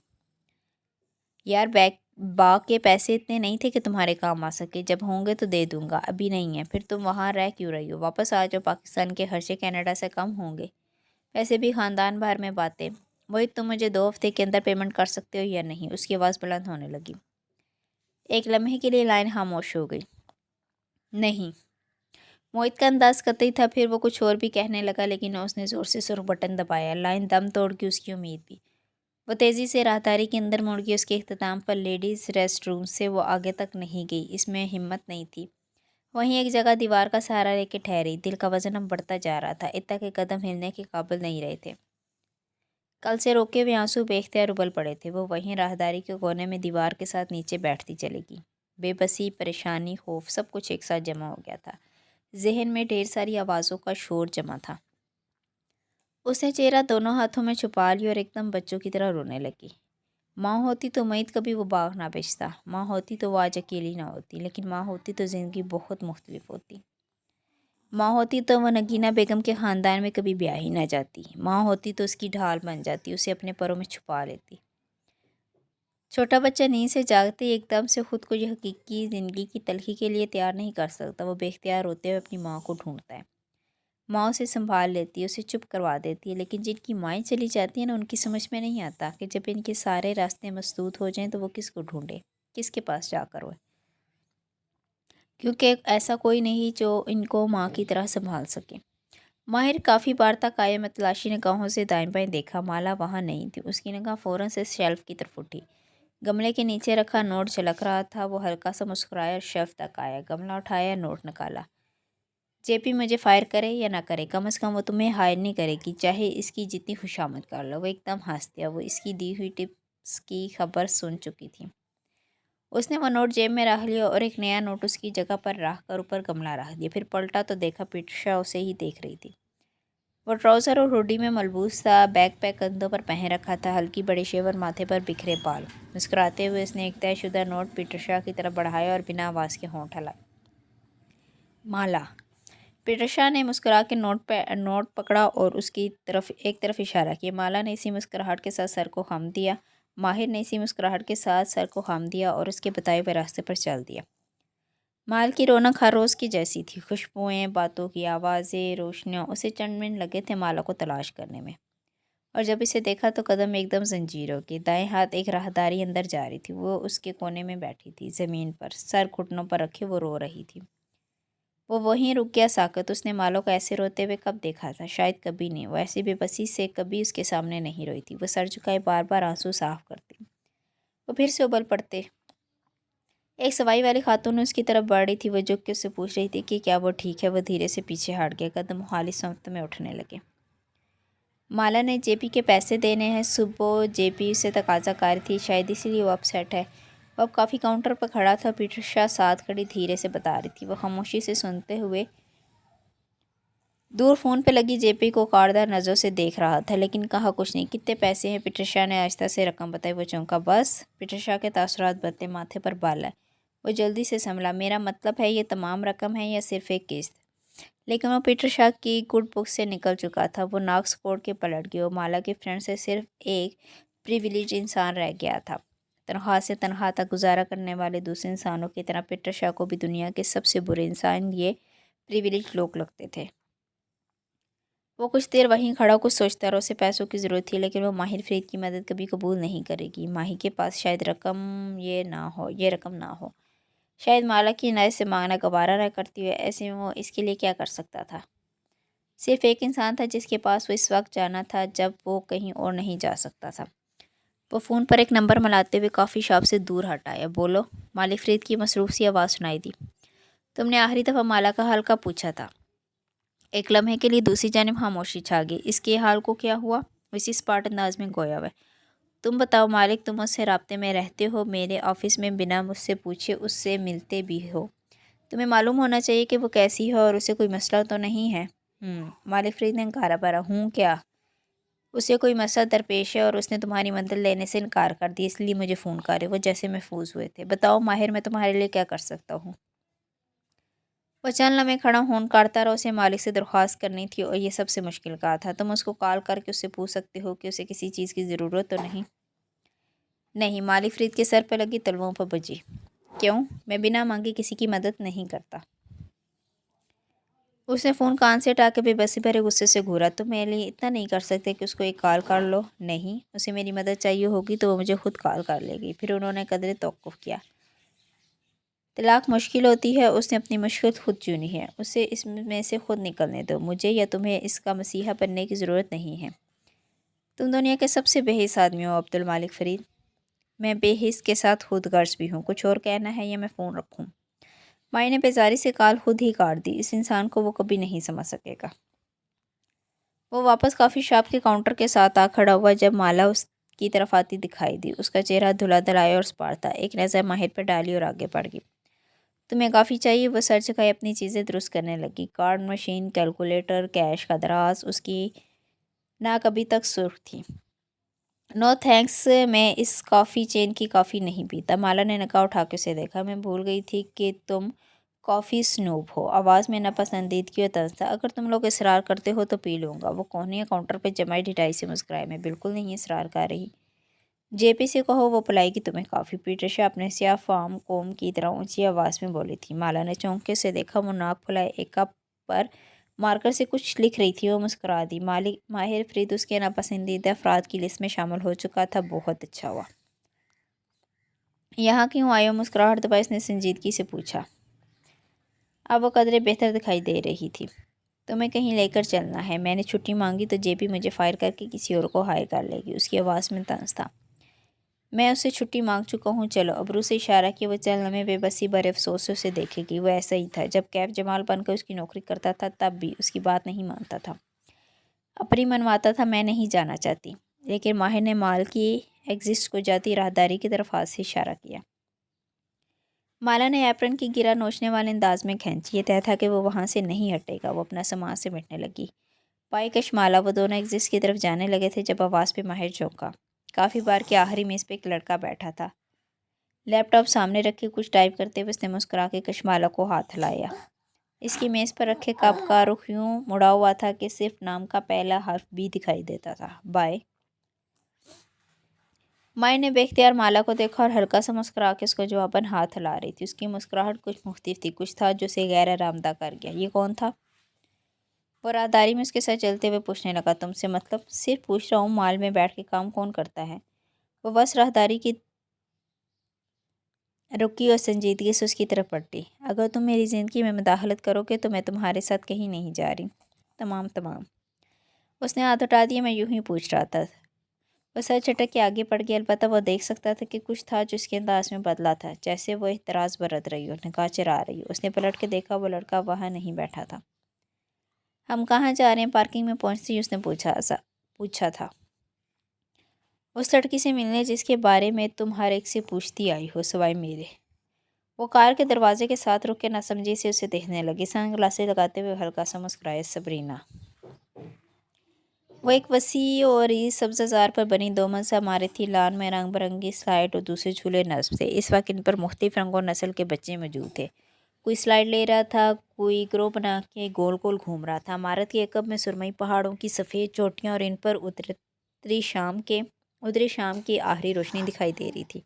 यार बाग के पैसे इतने नहीं थे कि तुम्हारे काम आ सके। जब होंगे तो दे दूंगा, अभी नहीं है। फिर तुम वहाँ रह क्यों रही हो? वापस आ जाओ, पाकिस्तान के खर्चे कनाडा से कम होंगे। वैसे भी ख़ानदान भर में बातें। मोहित, तुम मुझे 2 हफ्ते के अंदर पेमेंट कर सकते हो या नहीं? उसकी आवाज़ बुलंद होने लगी। एक लम्हे के लिए लाइन खामोश हो गई। नहीं। मोहित का अंदाज कतई था। फिर वो कुछ और भी कहने लगा, लेकिन उसने ज़ोर से सुर्ख बटन दबाया। लाइन दम तोड़ गई, उसकी उम्मीद भी। वो तेज़ी से राहदारी के अंदर मुड़ गई। उसके इख्तिताम पर लेडीज़ रेस्ट रूम से वो आगे तक नहीं गई, इसमें हिम्मत नहीं थी। वहीं एक जगह दीवार का सहारा लेके ठहरी। दिल का वजन अब बढ़ता जा रहा था। इतना के कदम हिलने के काबिल नहीं रहे थे। कल से रोके हुए आंसू बेख्तियार उबल पड़े थे। वो वहीं राहदारी के कोने में दीवार के साथ नीचे बैठती चलेगी। बेबसी, परेशानी, खौफ, सब कुछ एक साथ जमा हो गया था। जहन में ढेर सारी आवाज़ों का शोर जमा था। उसने चेहरा दोनों हाथों में छुपा लिया और एकदम बच्चों की तरह रोने लगी। माँ होती तो उम्मीद कभी वो बाग ना बेचता। माँ होती तो वो आज अकेली ना होती। लेकिन माँ होती तो ज़िंदगी बहुत मुख्तलिफ होती। माँ होती तो वो नगीना बेगम के ख़ानदान में कभी ब्याह ही ना जाती। माँ होती तो उसकी ढाल बन जाती, उसे अपने परों में छुपा लेती। छोटा बच्चा नींद से जागते ही एकदम से खुद को यह हकीकी ज़िंदगी की तलखी के लिए तैयार नहीं कर सकता। वो बेख्तियार होते हुए अपनी माँ को ढूंढता है। माँ उसे संभाल लेती है, उसे चुप करवा देती है। लेकिन जिनकी माएँ चली जाती हैं ना, उनकी समझ में नहीं आता कि जब इनके सारे रास्ते मसदूद हो जाएं तो वो किसको ढूंढे, किसके पास जाकर रोए। क्योंकि ऐसा कोई नहीं जो इनको माँ की तरह संभाल सके। माहिर काफ़ी बार तक आए। मतलाशी निगाहों से दाएं बाएं देखा। माला वहाँ नहीं थी। उसकी निगाह फ़ौरन से शेल्फ की तरफ उठी। गमले के नीचे रखा नोट झलक रहा था। वो हल्का सा मुस्कुराया और शेल्फ तक आया। गमला उठाया, नोट निकाला। जेपी मुझे फायर करे या ना करे, कम से कम वो तुम्हें हायर नहीं करेगी, चाहे इसकी जितनी खुशामद कर लो। वो एकदम हंस दिया। वो इसकी दी हुई टिप्स की खबर सुन चुकी थी। उसने वो नोट जेब में रख लिया और एक नया नोट उसकी जगह पर रख कर ऊपर गमला रख दिया। फिर पलटा तो देखा पीटशा उसे ही देख रही थी। वो ट्राउज़र और हुडी में मलबूस था। बैग पैक कंधों पर पहन रखा था। हल्की बड़े शेवर, माथे पर बिखरे बाल। मुस्कुराते हुए उसने एक तयशुदा नोट पीटरशा की तरफ बढ़ाया और बिना आवाज़ के होंठ हिलाए। माला। पीटरशा ने मुस्कुरा के नोट पकड़ा और उसकी तरफ एक तरफ इशारा किया। माला ने इसी मुस्कुराहट के साथ सर को खम दिया। माहिर ने इसी मुस्कुराहट के साथ सर को खम दिया और उसके बताए हुए रास्ते पर चल दिया। माल की रौनक हर रोज़ की जैसी थी। खुशबुएं, बातों की आवाज़ें, रोशनियाँ। उसे चंद मिनट लगे थे माला को तलाश करने में। और जब इसे देखा तो कदम एकदम जंजीर हो गई। दाएं हाथ एक राहदारी अंदर जा रही थी। वो उसके कोने में बैठी थी, ज़मीन पर सर घुटनों पर रखे वो रो रही थी। वो वहीं रुक गया साकत। उसने माला को ऐसे रोते हुए कब देखा था? शायद कभी नहीं। वो ऐसी बेबसी से कभी उसके सामने नहीं रोई थी। वो सर झुकाए बार बार आंसू साफ करती। वो फिर से उबल पड़ते। एक सवाई वाली खातून उसकी तरफ बढ़ रही थी। वो झुक के उससे पूछ रही थी कि क्या वो ठीक है। वो धीरे से पीछे हट गया। कदम हाली समत में उठने लगे। माला ने जेपी के पैसे देने हैं। सुबह जेपी से तकाजा कर रही थी, शायद इसीलिए वो अपसेट है। वो अब काफ़ी काउंटर पर खड़ा था। पीटरशा साथ खड़ी धीरे से बता रही थी। वो खामोशी से सुनते हुए दूर फ़ोन पे लगी जेपी को कारदार नज़रों से देख रहा था, लेकिन कहा कुछ नहीं। कितने पैसे हैं? पीटरशा ने आहिस्ता से रकम बताई। वो चौंका। बस? पीटरशा के तासुरात बदले, माथे पर बाल आए। वो जल्दी से संभला। मेरा मतलब है ये तमाम रकम है या सिर्फ एक किस्त? लेकिन वो पीटरशा की गुड बुक से निकल चुका था। वो नाक सिकोड़ के पलट गया। वो माला के फ्रेंड से सिर्फ एक प्रिविलेज इंसान रह गया था। तनख्वाह से तनख्वाह तक गुजारा करने वाले दूसरे इंसानों की तरह पीटरशा को भी दुनिया के सबसे बुरे इंसान ये प्रिविलेज लोग लगते थे। वो कुछ देर वहीं खड़ा कुछ सोचता रहा। उसे पैसों की ज़रूरत थी, लेकिन वो माहिर फरीद की मदद कभी कबूल नहीं करेगी। माही के पास शायद ये रकम ना हो। शायद माला की इनायत से मांगना गवारा न करती हुई। ऐसे में वो इसके लिए क्या कर सकता था? सिर्फ एक इंसान था जिसके पास वो इस वक्त जाना था जब वो कहीं और नहीं जा सकता था। वो फ़ोन पर एक नंबर मिलाते हुए कॉफ़ी शॉप से दूर हटाया। बोलो। मालिक फरीद की मसरूफ़ सी आवाज़ सुनाई दी। तुमने आखिरी दफ़ा माला का हाल कब पूछा था? एक लम्हे के लिए दूसरी जानिब खामोशी छा गई। इसके हाल को क्या हुआ? इसी स्पार्ट अंदाज में गोया हुआ। तुम बताओ मालिक, तुम उससे राब्ते में रहते हो, मेरे ऑफिस में बिना मुझसे पूछे उससे मिलते भी हो। तुम्हें मालूम होना चाहिए कि वो कैसी है और उसे कोई मसला तो नहीं है। मालिक फरीद ने कहा भरा। हूँ क्या? उसे कोई मसला दरपेश है और उसने तुम्हारी मदद लेने से इनकार कर दिया, इसलिए मुझे फ़ोन कर रहे। वो जैसे महफूज हुए थे। बताओ माहिर, मैं तुम्हारे लिए क्या कर सकता हूँ? वो चंद लम्हे खड़ा होन काटता रहा। उसे मालिक से दरख्वास्त करनी थी और ये सबसे मुश्किल कहा था। तुम उसको कॉल करके उससे पूछ सकते हो कि उसे किसी चीज़ की ज़रूरत तो नहीं। नहीं। मालिक फरीद के सर पर लगी तलवों पर बजी। क्यों? मैं बिना मांगे किसी की मदद नहीं करता। उसने फ़ोन कान से हटा के बेबसी भरे गुस्से से घूरा। तुम मेरे लिए इतना नहीं कर सकते कि उसको एक कॉल कर लो? नहीं। उसे मेरी मदद चाहिए होगी तो वो मुझे खुद कॉल कर लेगी। फिर उन्होंने कदरे तौक़ुफ़ किया। तलाक मुश्किल होती है। उसने अपनी मुश्किल खुद चुनी है। उसे इसमें से खुद निकलने दो। मुझे या तुम्हें इसका मसीहा बनने की ज़रूरत नहीं है। तुम दुनिया के सबसे बेहिस आदमी हो अब्दुल मालिक फ़रीद। मैं बेहिस के साथ खुद गर्ज भी हूँ। कुछ और कहना है या मैं फ़ोन रखूँ? माई ने बेजारी से कॉल खुद ही काट दी। इस इंसान को वो कभी नहीं समझ सकेगा। वो वापस कॉफ़ी शॉप के काउंटर के साथ आ खड़ा हुआ जब माला उसकी तरफ आती दिखाई दी। उसका चेहरा धुला आया और स्पार था। एक नज़र माहिर पर डाली और आगे बढ़ गई। तुम्हें काफ़ी चाहिए? वो सर झुकाए अपनी चीज़ें दुरुस्त करने लगी। कार्ड मशीन, कैलकुलेटर, कैश का दराज। उसकी नाक अभी तक सुर्ख थी। नो थैंक्स, मैं इस कॉफ़ी चेन की कॉफ़ी नहीं पीता। माला ने नकाब उठा के उसे देखा। मैं भूल गई थी कि तुम कॉफ़ी स्नूब हो। आवाज़ में नापसंदीदगी और तंज था। अगर तुम लोग इसरार करते हो तो पी लूँगा। वो कोहनी काउंटर पर जमाई ढिठाई से मुस्कुराए। मैं बिल्कुल नहीं इसरार कर रही। जेपी से कहो वो पिलाएगी तुम्हें कॉफ़ी। पीटरशा अपने स्याह फार्म कोम की तरह ऊंची आवाज़ में बोली थी। माला ने चौंके से देखा। वो नाक फुलाए एक कप पर मार्कर से कुछ लिख रही थी। वो मुस्कुरा दी। माहिर फरीद उसके नापसंदीदा अफराद की लिस्ट में शामिल हो चुका था। बहुत अच्छा हुआ। यहाँ क्यों आए हो? मुस्कुराहट दबाए उसने संजीदगी से पूछा। अब वो कदरे बेहतर दिखाई दे रही थी। तुम्हें कहीं लेकर चलना है। मैंने छुट्टी मांगी तो जेपी मुझे फायर करके किसी और को हायर कर लेगी। उसकी आवाज़ में तंज था। मैं उससे छुट्टी मांग चुका हूँ। चलो। अबरू से इशारा किया। वो चल लम्हे बेबसी भरे अफसोसों से देखेगी। वो ऐसा ही था। जब कैफ जमाल बनकर उसकी नौकरी करता था तब भी उसकी बात नहीं मानता था। अपनी मनवाता था। मैं नहीं जाना चाहती। लेकिन माहिर ने माल की एग्जिस्ट को जाती राहदारी की तरफ हाथ से इशारा किया। माला ने एप्रन की गिरा नोचने वाले अंदाज में खींची। ये तय था कि वो वहाँ से नहीं हटेगा। वो अपना सामान से मिटने लगी। पाई कशमाला। वो दोनों एग्जिस्ट की तरफ जाने लगे थे जब आवाज़ पे माहिर चौंका। काफ़ी बार के आखिरी मेज़ पे एक लड़का बैठा था, लैपटॉप सामने रखे कुछ टाइप करते हुए। उसने मुस्कुरा के कशमाला को हाथ लाया। इसकी मेज़ पर रखे कप का रुख यूँ मुड़ा हुआ था कि सिर्फ नाम का पहला हर्फ भी दिखाई देता था। बाय। माई ने बेख्तियार माला को देखा और हल्का सा मुस्कुरा के उसको जवाबन हाथ हिला रही थी। उसकी मुस्कुराहट कुछ मुख्तलिफ थी। कुछ था जो उसे गैर आरामदा कर गया। ये कौन था? वो राहदारी में उसके साथ चलते हुए पूछने लगा। तुमसे मतलब? सिर्फ पूछ रहा हूँ। माल में बैठ के काम कौन करता है? वो बस राहदारी की رکی اور سنجیدگی سے اس کی طرف پلٹی۔ اگر تم میری زندگی میں مداخلت کرو گے تو میں تمہارے ساتھ کہیں نہیں جا رہی۔ تمام۔ اس نے ہاتھ اٹھا دیا۔ میں یوں ہی پوچھ رہا تھا۔ وہ سر چٹک کے آگے بڑھ گیا۔ البتہ وہ دیکھ سکتا تھا کہ کچھ تھا جو اس کے انداز میں بدلا تھا، جیسے وہ احتراز برت رہی ہو، نگاہ چرا رہی ہو۔ اس نے پلٹ کے دیکھا، وہ لڑکا وہاں نہیں بیٹھا تھا۔ ہم کہاں جا رہے ہیں؟ پارکنگ میں پہنچتے ہی اس نے پوچھا تھا۔ اس لڑکی سے ملنے جس کے بارے میں تم ہر ایک سے پوچھتی آئی ہو سوائے میرے۔ وہ کار کے دروازے کے ساتھ رک کے ناسمجھی سے اسے دیکھنے لگی۔ سن گلاسیں لگاتے ہوئے ہلکا سا مسکرایا۔ سبرینا۔ وہ ایک وسیع اور سبزہ زار پر بنی 2 منزلہ عمارت تھی۔ لان میں رنگ برنگی سلائڈ اور دوسرے جھولے نصب تھے۔ اس وقت ان پر مختلف رنگ اور نسل کے بچے موجود تھے۔ کوئی سلائڈ لے رہا تھا، کوئی گرو بنا کے گول گول گھوم رہا تھا۔ عمارت کے عقب میں سرمئی پہاڑوں کی سفید چوٹیاں اور ان پر ادھری شام کی آخری روشنی دکھائی دے رہی تھی۔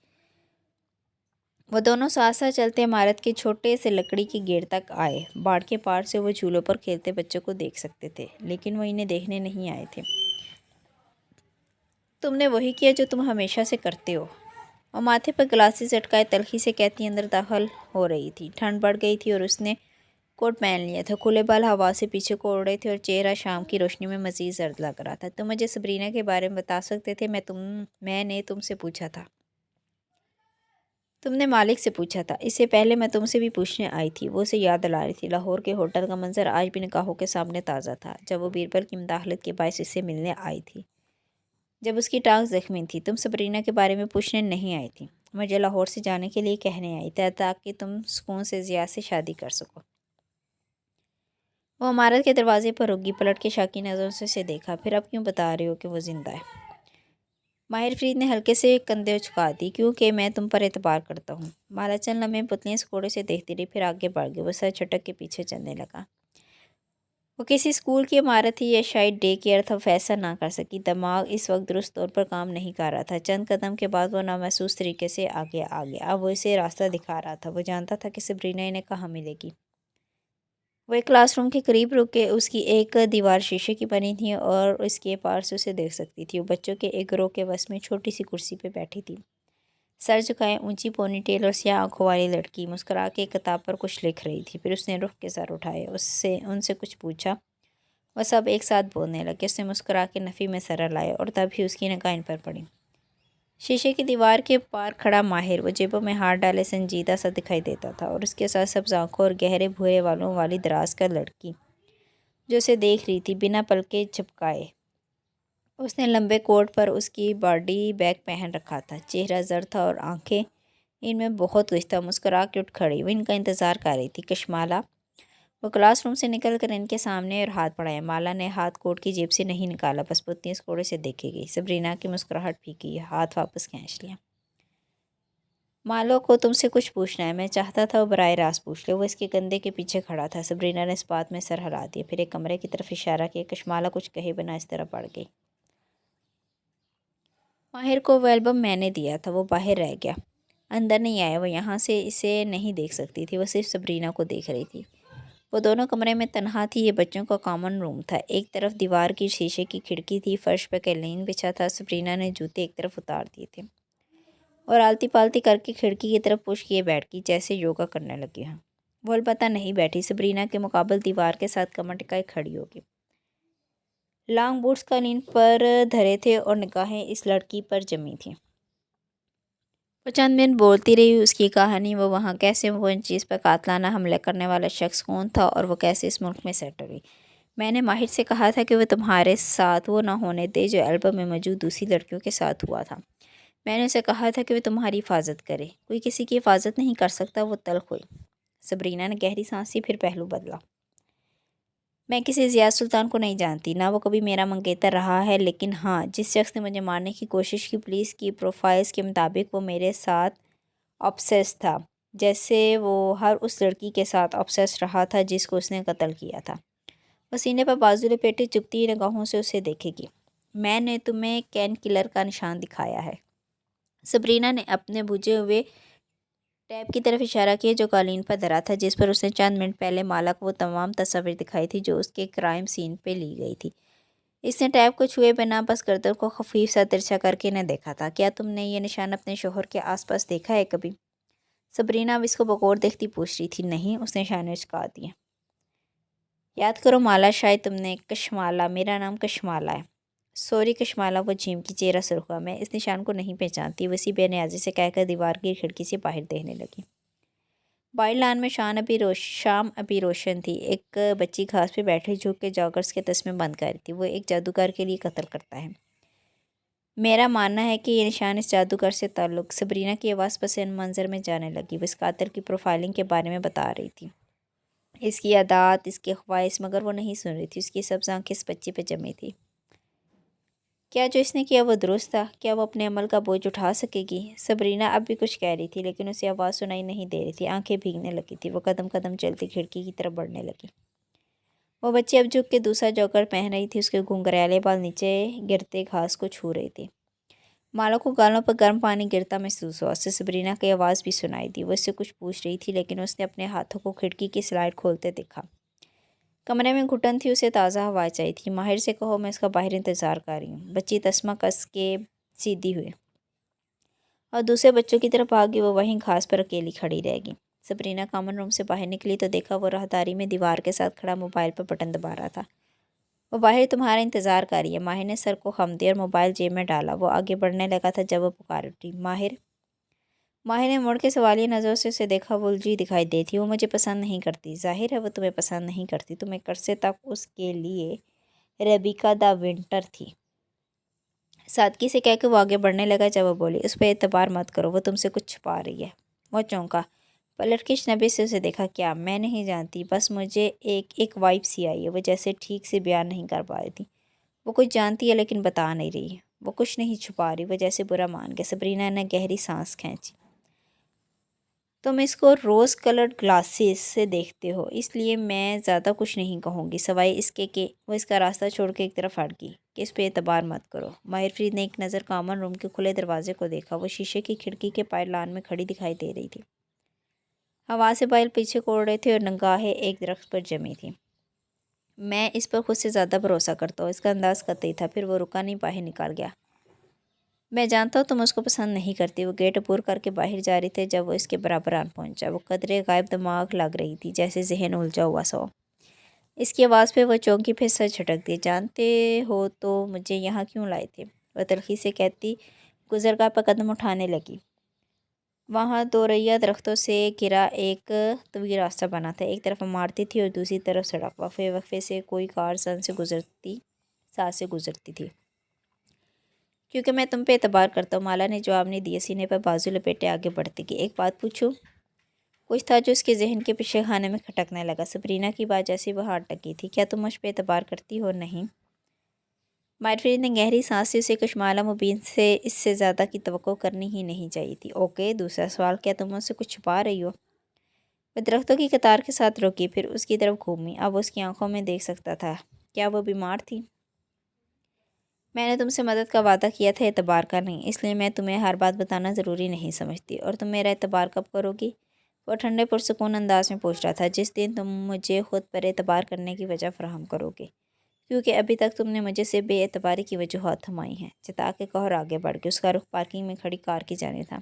وہ دونوں ساتھ ساتھ چلتے عمارت کے چھوٹے سے لکڑی کے گیٹ تک آئے۔ باڑ کے پار سے وہ جھولوں پر کھیلتے بچوں کو دیکھ سکتے تھے، لیکن وہ انہیں دیکھنے نہیں آئے تھے۔ تم نے وہی کیا جو تم ہمیشہ سے کرتے ہو، وہ ماتھے پر گلاسز اٹکائے تلخی سے کہتی اندر داخل ہو رہی تھی۔ ٹھنڈ بڑھ گئی تھی اور اس نے کوٹ پہن لیا تھا۔ کھلے بال ہوا سے پیچھے کو اڑ رہے تھے اور چہرہ شام کی روشنی میں مزید زرد لگ رہا تھا۔ تم مجھے سبرینا کے بارے میں بتا سکتے تھے؟ میں نے تم سے پوچھا تھا۔ تم نے مالک سے پوچھا تھا۔ اس سے پہلے میں تم سے بھی پوچھنے آئی تھی۔ وہ اسے یاد دلا رہی تھی۔ لاہور کے ہوٹل کا منظر آج بھی نگاہوں کے سامنے تازہ تھا، جب وہ بیربل کی مداخلت کے باعث اس سے ملنے آئی تھی، جب اس کی ٹانگ زخمی تھی۔ تم سبرینا کے بارے میں پوچھنے نہیں آئی تھی، مجھے لاہور سے جانے کے لیے کہنے آئی تھی تاکہ تم سکون سے ضیاء سے شادی کر سکو۔ وہ عمارت کے دروازے پر رک گئی، پلٹ کے شاکی نظروں سے اسے دیکھا۔ پھر اب کیوں بتا رہے ہو کہ وہ زندہ ہے؟ ماہر فرید نے ہلکے سے کندھے اچکا دی۔ کیونکہ میں تم پر اعتبار کرتا ہوں۔ مالا چند لمحے پتلیاں سکوڑے سے دیکھتی رہی، پھر آگے بڑھ گئی۔ وہ سر چھٹک کے پیچھے چلنے لگا۔ وہ کسی اسکول کی عمارت تھی یا شاید ڈے کیئر تھا، وہ فیصلہ نہ کر سکی۔ دماغ اس وقت درست طور پر کام نہیں کر رہا تھا۔ چند قدم کے بعد وہ نامحسوس طریقے سے آگے آ گیا۔ اب وہ اسے راستہ دکھا رہا تھا۔ وہ جانتا تھا کہ سبرینا انہیں کہاں ملے گی۔ وہ ایک کلاس روم کے قریب رک کے اس کی ایک دیوار شیشے کی بنی تھی اور اس کے پار سے اسے دیکھ سکتی تھی۔ وہ بچوں کے ایک گروہ کے وسط میں چھوٹی سی کرسی پہ بیٹھی تھی، سر جھکائے، اونچی پونی ٹیل اور سیاہ آنکھوں والی لڑکی مسکرا کے ایک کتاب پر کچھ لکھ رہی تھی۔ پھر اس نے رخ کے سر اٹھائے، ان سے کچھ پوچھا۔ وہ سب ایک ساتھ بولنے لگے۔ اس نے مسکرا کے نفی میں سر ہلایا اور تب ہی اس کی نگاہ ان پر پڑی۔ شیشے کی دیوار کے پار کھڑا ماہر، وہ جیبوں میں ہاتھ ڈالے سنجیدہ سا دکھائی دیتا تھا، اور اس کے ساتھ سبز آنکھوں اور گہرے بھورے بالوں والی دراز قد لڑکی جو اسے دیکھ رہی تھی بنا پلکیں جھپکائے۔ اس نے لمبے کوٹ پر اس کی باڈی بیگ پہن رکھا تھا، چہرہ زرد تھا اور آنکھیں ان میں بہت کچھ تھا۔ مسکرا کے اٹھ کھڑی، وہ ان کا انتظار کر رہی تھی۔ کشمالہ۔ وہ کلاس روم سے نکل کر ان کے سامنے اور ہاتھ بڑھایا۔ مالا نے ہاتھ کوٹ کی جیب سے نہیں نکالا، بس پتلی سکوڑے سے دیکھی گئی۔ سبرینا کی مسکراہٹ پھیکی، ہاتھ واپس کھینچ لیا۔ مالو کو تم سے کچھ پوچھنا ہے۔ میں چاہتا تھا وہ براہ راست پوچھ لے۔ وہ اس کے کندھے کے پیچھے کھڑا تھا۔ سبرینا نے اس بات میں سر ہلا دیا، پھر ایک کمرے کی طرف اشارہ کیا۔ کشمالہ کچھ کہے بنا اس طرف بڑھ گئی۔ ماہر کو وہ البم میں نے دیا تھا۔ وہ باہر رہ گیا، اندر نہیں آیا۔ وہ یہاں سے اسے نہیں دیکھ سکتی تھی، وہ صرف سبرینا کو دیکھ رہی تھی۔ وہ دونوں کمرے میں تنہا تھی۔ یہ بچوں کا کامن روم تھا۔ ایک طرف دیوار کی شیشے کی کھڑکی تھی، فرش پہ قالین بچھا تھا۔ سبرینا نے جوتے ایک طرف اتار دیے تھے اور آلتی پالتی کر کے کھڑکی کی طرف پشت کیے بیٹھ گئی، جیسے یوگا کرنے لگی ہوں۔ وہ البتہ نہیں بیٹھی، سبرینا کے مقابل دیوار کے ساتھ کمر ٹکائے کھڑی ہو گئی۔ لانگ بوٹس قالین پر دھرے تھے اور نگاہیں اس لڑکی پر جمی تھیں۔ وہ چند منٹ بولتی رہی، اس کی کہانی، وہ وہاں کیسے چیز پر قاتلانہ حملہ کرنے والا شخص کون تھا اور وہ کیسے اس ملک میں سیٹل ہوئی۔ میں نے ماہر سے کہا تھا کہ وہ تمہارے ساتھ وہ نہ ہونے دے جو البم میں موجود دوسری لڑکیوں کے ساتھ ہوا تھا۔ میں نے اسے کہا تھا کہ وہ تمہاری حفاظت کرے۔ کوئی کسی کی حفاظت نہیں کر سکتا۔ وہ تلخ ہوئی۔ سبرینا نے گہری سانس لی، پھر پہلو بدلا۔ میں کسی ضیاء سلطان کو نہیں جانتی، نہ وہ کبھی میرا منگیتر رہا ہے، لیکن ہاں، جس شخص نے مجھے مارنے کی کوشش کی، پولیس کی پروفائلز کے مطابق وہ میرے ساتھ آبسیس تھا، جیسے وہ ہر اس لڑکی کے ساتھ آبسیس رہا تھا جس کو اس نے قتل کیا تھا۔ وہ سینے پر بازو لپیٹے چبھتی ہوئی نگاہوں سے اسے دیکھے گی۔ میں نے تمہیں کین کلر کا نشان دکھایا ہے۔ سبرینا نے اپنے بجھے ہوئے ٹیب کی طرف اشارہ کیا جو قالین پر دھرا تھا، جس پر اس نے چند منٹ پہلے مالا کو وہ تمام تصاویر دکھائی تھی جو اس کے کرائم سین پہ لی گئی تھی۔ اس نے ٹیب کو چھوئے بنا بس گردن کو خفیف سا ترچھا کر کے نہ دیکھا تھا۔ کیا تم نے یہ نشان اپنے شوہر کے آس پاس دیکھا ہے کبھی؟ सबरीना अब इसको बकौर देखती पूछ रही थी। नहीं, उसने शान उचका दिया। याद करो माला, शायद तुमने। कशमाला, मेरा नाम कशमाला है। सॉरी कशमाला, वो झीम की चेहरा सुर्ख हुआ। मैं इस निशान को नहीं पहचानती, वसी बेनियाजी से कहकर दीवार की खिड़की से बाहर देखने लगी। बाहर लान में शाम अभी रोशन थी। एक बच्ची घास पे बैठी झुक के जॉगर्स के तस्मे बंद कर रही थी। वो एक जादूगर के लिए कत्ल करता है। मेरा मानना है कि ये निशान इस जादूगर से ताल्लुक़। सबरीना की आवाज़ पस मंज़र में जाने लगी। वो इस कातिल की प्रोफाइलिंग के बारे में बता रही थी, इसकी आदत, इसकी ख्वाहिश, मगर वो नहीं सुन रही थी। उसकी सब्ज़ आँखें इस बच्ची पे जमी थी। क्या जो इसने किया वो दुरुस्त था? क्या वो अपने अमल का बोझ उठा सकेगी? सबरीना अब भी कुछ कह रही थी, लेकिन उसे आवाज़ सुनाई नहीं दे रही थी। आंखें भीगने लगी थी। वो कदम कदम चलती खिड़की की तरफ बढ़ने लगी। वो बच्ची अब झुक के दूसरा जॉकर पहन रही थी। उसके घुंघराले बाल नीचे गिरते घास को छू रही थी। माला को गालों पर गर्म पानी गिरता महसूस हुआ। उससे सबरीना की आवाज़ भी सुनाई दी। वो इससे कुछ पूछ रही थी, लेकिन उसने अपने हाथों को खिड़की की स्लाइड खोलते देखा। कमरे में घुटन थी। उसे ताज़ा हवा चाहिए थी। माहिर से कहो मैं इसका बाहर इंतज़ार कर रही हूँ। बच्ची तस्मा कस के सीधी हुई और दूसरे बच्चों की तरफ भागी। वो वहीं घास पर अकेली खड़ी रह गई। सबरीना कॉमन रूम से बाहर निकली तो देखा वो राहदारी में दीवार के साथ खड़ा मोबाइल पर बटन दबा रहा था। वो बाहर तुम्हारा इंतज़ार कर रही है। माहिर ने सर को खम दिया और मोबाइल जेब में डाला। वो आगे बढ़ने लगा था जब वो पुकार उठी, माहिर। माहिर ने मुड़ के सवालिया नज़रों से उसे देखा। वो उलझी दिखाई देती। वो मुझे पसंद नहीं करती। जाहिर है वो तुम्हें पसंद नहीं करती। तुम एक अरसे तक उसके लिए रेबिका द विंटर थी। सादगी से कह के वो आगे बढ़ने लगा। जब वो बोली, उस पर एतबार मत करो, वो तुमसे कुछ छुपा रही है। वो चौंका, पलट के अजनबी से उसे देखा। क्या? मैं नहीं जानती, बस मुझे एक वाइब सी आई है। वो जैसे ठीक से बयान नहीं कर पा रही थी। वो कुछ जानती है लेकिन बता नहीं रही। वो कुछ नहीं छुपा रही। वो जैसे बुरा मान गया। सबरीना ने गहरी सांस खींची। तुम इसको रोज़ कलर्ड ग्लासेस से देखते हो, इसलिए मैं ज़्यादा कुछ नहीं कहूँगी, सवाए इसके कि वो इसका रास्ता छोड़ के एक तरफ हट गई कि इस पे एतबार मत करो। माहिर फरीद ने एक नज़र कॉमन रूम के खुले दरवाजे को देखा। वो शीशे की खिड़की के पायलान में खड़ी दिखाई दे रही थी। हवा से बाल पीछे कोड़ रहे थे और निगाहें एक दरख्त पर जमी थी। मैं इस पर खुद से ज़्यादा भरोसा करता हूँ। इसका अंदाज़ कतई था। फिर वो रुका नहीं, बाहर निकल गया। मैं जानता हूँ तुम उसको पसंद नहीं करती। वो गेट अबूर करके बाहर जा रही थे जब वो इसके बराबर आन पहुंचा। वो कदरे गायब दिमाग लग रही थी, जैसे जहन उलझा हुआ सो। इसकी आवाज़ पे वो चौंकी, फिर सर झटक दी। जानते हो तो मुझे यहाँ क्यों लाए थे? वह तलखी से कहती गुजरगाह पर कदम उठाने लगी। वहाँ दो रैया दरख्तों से घिरा एक तवील रास्ता बना था। एक तरफ इमारतें थी और दूसरी तरफ सड़क। वक्फे वक्फे से कोई कार सन से गुजरती, साथ से गुजरती थी। क्योंकि मैं तुम पे एतबार करता हूँ, माला ने जवाब नहीं दिया। सीने पर बाजू लपेटे आगे बढ़ती गई। एक बात पूछूं? कुछ था जो उसके जहन के पीछे खाने में खटकने लगा। सबरीना की बात जैसी वह हाथ टकी थी। क्या तुम मुझ पे एतबार करती हो? नहीं। मायरफरीद ने गहरी सांस ली। उसे कशमाला मुबीन से इससे ज़्यादा की तवक्को करनी ही नहीं चाहिए थी। ओके, दूसरा सवाल, क्या तुम मुझसे कुछ छुपा रही हो? वह दरख्तों की कतार के साथ रुकी, फिर उसकी तरफ घूमी। अब उसकी आंखों में देख सकता था। क्या वो बीमार थी? मैंने तुमसे मदद का वादा किया था, एतबार का नहीं। इसलिए मैं तुम्हें हर बात बताना ज़रूरी नहीं समझती। और तुम मेरा एतबार कब करोगी? वो ठंडे पुरसुकून अंदाज में पूछ रहा था। जिस दिन तुम मुझे खुद पर एतबार करने की वजह फराहम करोगे, क्योंकि अभी तक तुमने मुझे से बेएतबारी की वजूहत थमाई हैं। चिता के कहर आगे बढ़ गई। उसका रुख पार्किंग में खड़ी कार की जानिब था।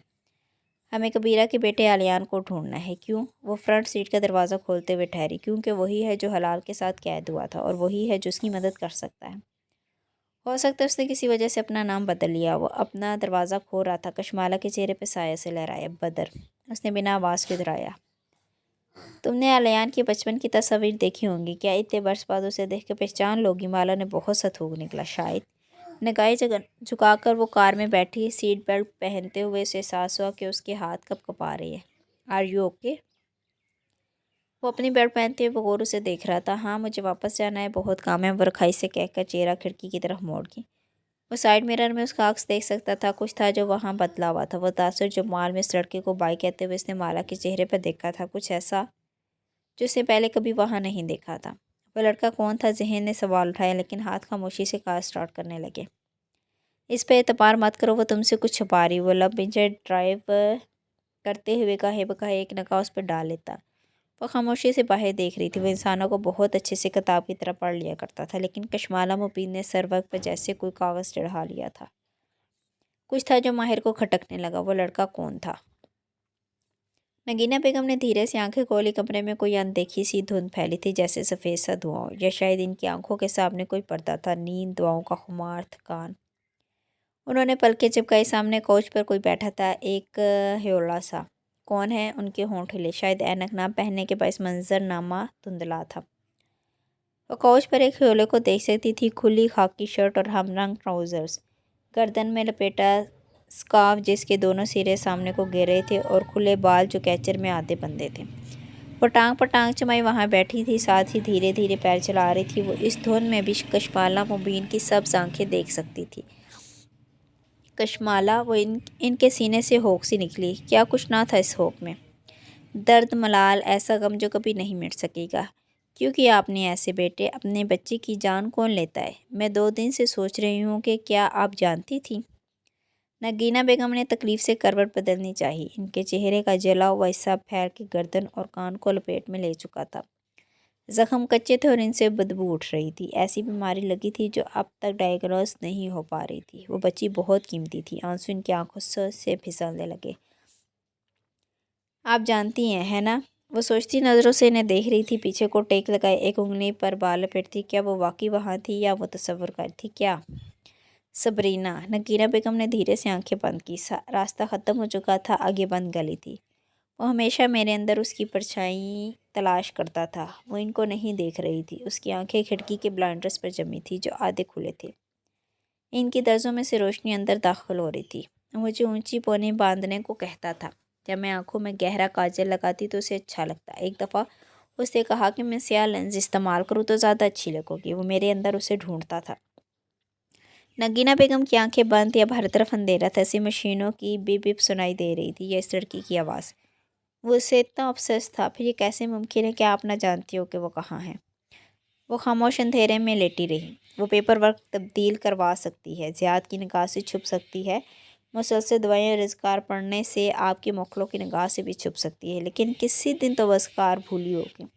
हमें कबीरा के बेटे आलियान को ढूंढना है। क्यों? वो फ्रंट सीट का दरवाज़ा खोलते हुए ठहरी। क्योंकि वही है जो हलाल के साथ कैद हुआ था, और वही है जो उसकी मदद कर सकता है। हो सकता है उसने किसी वजह से अपना नाम बदल लिया। वो अपना दरवाज़ा खो रहा था। कशमाला के चेहरे पे साया से लहराया। बदर, उसने बिना आवाज़ के दोहराया। तुमने आलियान की बचपन की तस्वीर देखी होंगी। क्या इतने बरस बाद उसे देख के पहचान लोगी? माला ने बहुत सा थूक निकला। शायद। निगाहें झुकाकर वो कार में बैठी। सीट बेल्ट पहनते हुए उसे एहसास हुआ कि उसके हाथ कब कपा रही है। Are you okay? वो अपनी बेल्ट पहनते हुए गौर उसे देख रहा था। हाँ, मुझे वापस जाना है, बहुत काम है। वो रखाई से कहकर चेहरा खिड़की की तरफ मोड़ गई। वो साइड मिरर में उसका अक्स देख सकता था। कुछ था जो वहाँ बदला हुआ था। वो तासुर जो माल में इस लड़के को बाई कहते हुए इसने माला के चेहरे पर देखा था, कुछ ऐसा जो उसने पहले कभी वहाँ नहीं देखा था। वह लड़का कौन था? जहन ने सवाल उठाया, लेकिन हाथ खामोशी से कार स्टार्ट करने लगे। इस पर एतबार मत करो, वो तुमसे कुछ छुपा रही। वो लब इंजर ड्राइव करते हुए कहे बकहे एक नकाब उस पर डाल लेता। वो खामोशी से बाहर देख रही थी। वो इंसानों को बहुत अच्छे से किताब की तरह पढ़ लिया करता था, लेकिन कशमाला मुबीन ने सर वक्त पर जैसे कोई कागज़ चढ़ा लिया था। कुछ था जो माहिर को खटकने लगा। वो लड़का कौन था? नगीना बेगम ने धीरे से आंखें खोली। कमरे में कोई अनदेखी सी धुंध फैली थी, जैसे सफ़ेद सा धुआं हो, या शायद इनकी आंखों के सामने कोई पर्दा था। नींद, दुआओं का खुमार, थकान। उन्होंने पलकें चिपकाई। सामने कोच पर कोई बैठा था, एक ह्योला सा। कौन है? उनके होंठ हिले। शायद ऐनक ना पहनने के बायस मंजरनामा धुंधला था। वो कोच पर एक ह्योले को देख सकती थी, खुली खाकी शर्ट और हमरंग ट्राउज़र्स, गर्दन में लपेटा स्कार्फ जिसके दोनों सिरे सामने को घेरे थे, और खुले बाल जो कैचर में आधे बंधे थे। वो टांग पर टांग जमाई वहाँ बैठी थी, साथ ही धीरे धीरे पैर चला रही थी। वो इस धुन में भी कशमाला मुबीन की सब्ज़ आंखें देख सकती थी। कशमाला, वो इनके सीने से होक सी निकली। क्या कुछ ना था इस होक में? दर्द, मलाल, ऐसा गम जो कभी नहीं मिट सकेगा। क्यों किया आपने ऐसे बेटे? अपने बच्चे की जान कौन लेता है? मैं 2 दिन से सोच रही हूँ कि क्या आप जानती थी? नगीना बेगम ने तकलीफ से करवट बदलनी चाहिए। इनके चेहरे का जला हुआ हिस्सा फैल के गर्दन और कान को लपेट में ले चुका था। जख्म कच्चे थे और इनसे बदबू उठ रही थी। ऐसी बीमारी लगी थी जो अब तक डायग्नोज नहीं हो पा रही थी। वो बच्ची बहुत कीमती थी। आंसू इनकी आंखों से फिसलने लगे। आप जानती हैं, है ना? वो सोचती नज़रों से इन्हें देख रही थी, पीछे को टेक लगाए, एक उंगली पर बाल लपेटती। क्या वो वाकई वहाँ थी या वो तसव्वुर कर थी? क्या सबरीना? नगीना बेगम ने धीरे से आंखें बंद की। रास्ता ख़त्म हो चुका था, आगे बंद गली थी। वो हमेशा मेरे अंदर उसकी परछाई तलाश करता था। वो इनको नहीं देख रही थी। उसकी आंखें खिड़की के ब्लाइंडर्स पर जमी थी जो आधे खुले थे। इनकी दर्जों में से रोशनी अंदर दाखिल हो रही थी। मुझे ऊंची पौनी बांधने को कहता था। जब मैं आंखों में गहरा काजल लगाती तो उसे अच्छा लगता। एक दफ़ा उसने कहा कि मैं स्याह लेंस इस्तेमाल करूँ तो ज़्यादा अच्छी लगूंगी। वो मेरे अंदर उसे ढूंढता था। नगीना बेगम की आंखें बंद थी। अब हर तरफ अंधेरा था। ऐसी मशीनों की बीप बीप सुनाई दे रही थी, या इस लड़की की आवाज़। वो उससे इतना ऑब्सेस था। फिर ये कैसे मुमकिन है कि आप ना जानती हो कि वो कहाँ है? वो खामोश अंधेरे में लेटी रही। वो पेपर वर्क तब्दील करवा सकती है, ज़ियाद की निगाह से छुप सकती है, मुसलसल दवाएं और इज़कार पढ़ने से आपकी मोखलों की निगाह से भी छुप सकती है, लेकिन किसी दिन तो बस कार भूली होगी।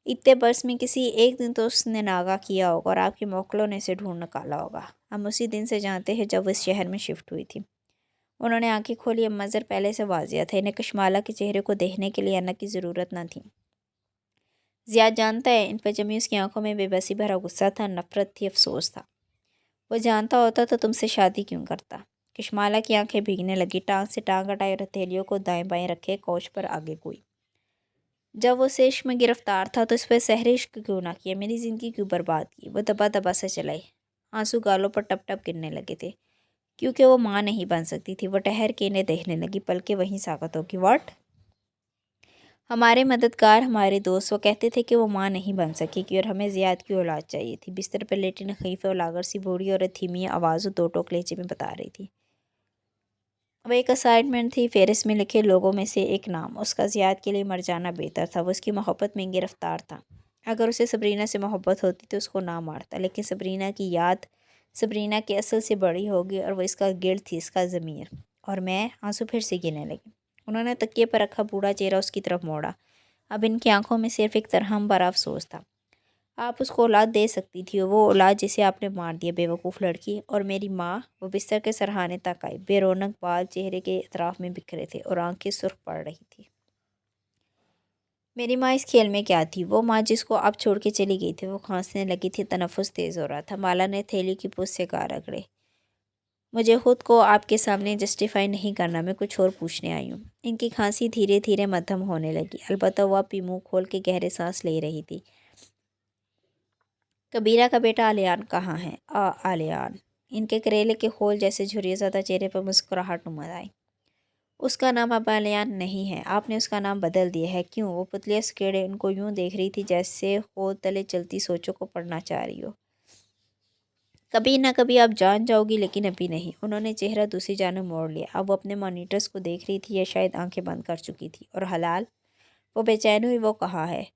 इतने बरस में किसी एक दिन तो उसने नागा किया होगा और आपकी मोखलों ने इसे ढूंढ निकाला होगा। हम उसी दिन से जानते हैं जब वो इस शहर में शिफ्ट हुई थी। उन्होंने आंखें खोली। अब मंजर पहले से वाजिया था। इन्हें कशमाला के चेहरे को देखने के लिए अन्ना की ज़रूरत न थी। ज़ियाद जानता है, इन पर जमी उसकी आंखों में बेबसी भरा गुस्सा था, नफरत थी, अफसोस था। वो जानता होता तो तुमसे शादी क्यों करता? कशमाला की आंखें भीगने लगी। टांग से टांग हटाई और हथेलियों को दाएं बाएं रखे कोच पर आगे कोई। जब वो से इश्क में गिरफ्तार था तो इस पर सहर इश्क क्यों ना किया? मेरी ज़िंदगी क्यों बर्बाद की? वो दबा दबा से चलाई। आंसू गालों पर टप टप गिरने लगे थे। क्योंकि वो माँ नहीं बन सकती थी। वो ठहर के इन्हें देखने लगी। पलके वहीं साकत होगी। व्हाट? हमारे मददगार, हमारे दोस्त। वो कहते थे कि वो माँ नहीं बन सकेगी और हमें ज़ियाद की औलाद चाहिए थी। बिस्तर पर लेटी नखीफ़ और लागर सी बूढ़ी और धीमी आवाज़ों दो टोक लहजे में बता रही थी। वह एक असाइनमेंट थी, फेरिस में लिखे लोगों में से एक नाम। उसका ज़ियाद के लिए मर जाना बेहतर था। वो उसकी मोहब्बत में गिरफ्तार था। अगर उसे सबरीना से मोहब्बत होती तो उसको ना मारता, लेकिन सबरीना की याद सबरीना के असल से बड़ी होगी और वो इसका गिल्ड थी, इसका ज़मीर। और मैं? आंसू फिर से गिरने लगे। उन्होंने तकिए पर रखा बूढ़ा चेहरा उसकी तरफ मोड़ा। अब इनकी आंखों में सिर्फ एक तरहम भरा अफसोस था। आप उसको औलाद दे सकती थी, वो औलाद जिसे आपने मार दिया, बेवकूफ़ लड़की। और मेरी माँ? वो बिस्तर के सरहाने तक आई। बेरौनक बाल चेहरे के अतराफ में बिखरे थे और आंखें सुर्ख पड़ रही थी। मेरी माँ इस खेल में क्या थी? वो माँ जिसको आप छोड़ के चली गई थी। वो खांसने लगी थी। तनफ्फुस तेज़ हो रहा था। माला ने थैली की पूँछ से गाल रगड़े। मुझे खुद को आपके सामने जस्टिफाई नहीं करना, मैं कुछ और पूछने आई हूँ। इनकी खांसी धीरे धीरे मध्यम होने लगी। अलबत्ता वह भी मुँह खोल के गहरे सांस ले रही थी। कबीरा का बेटा आलियान कहाँ है? आलियान। इनके करेले के खोल जैसे झुर्रियाज़ादा चेहरे पर मुस्कुराहट उमड़ आई। उसका नाम अब आलियान नहीं है। आपने उसका नाम बदल दिया है। क्यों? वो पुतलिया सकेड़े उनको यूं देख रही थी जैसे खोल तले चलती सोचों को पढ़ना चाह रही हो। कभी ना कभी आप जान जाओगी, लेकिन अभी नहीं। उन्होंने चेहरा दूसरी जानब मोड़ लिया। अब वो अपने मॉनिटर्स को देख रही थी, या शायद आंखें बंद कर चुकी थी। और हलाल? वो बेचैन हुई। वो कहाँ है?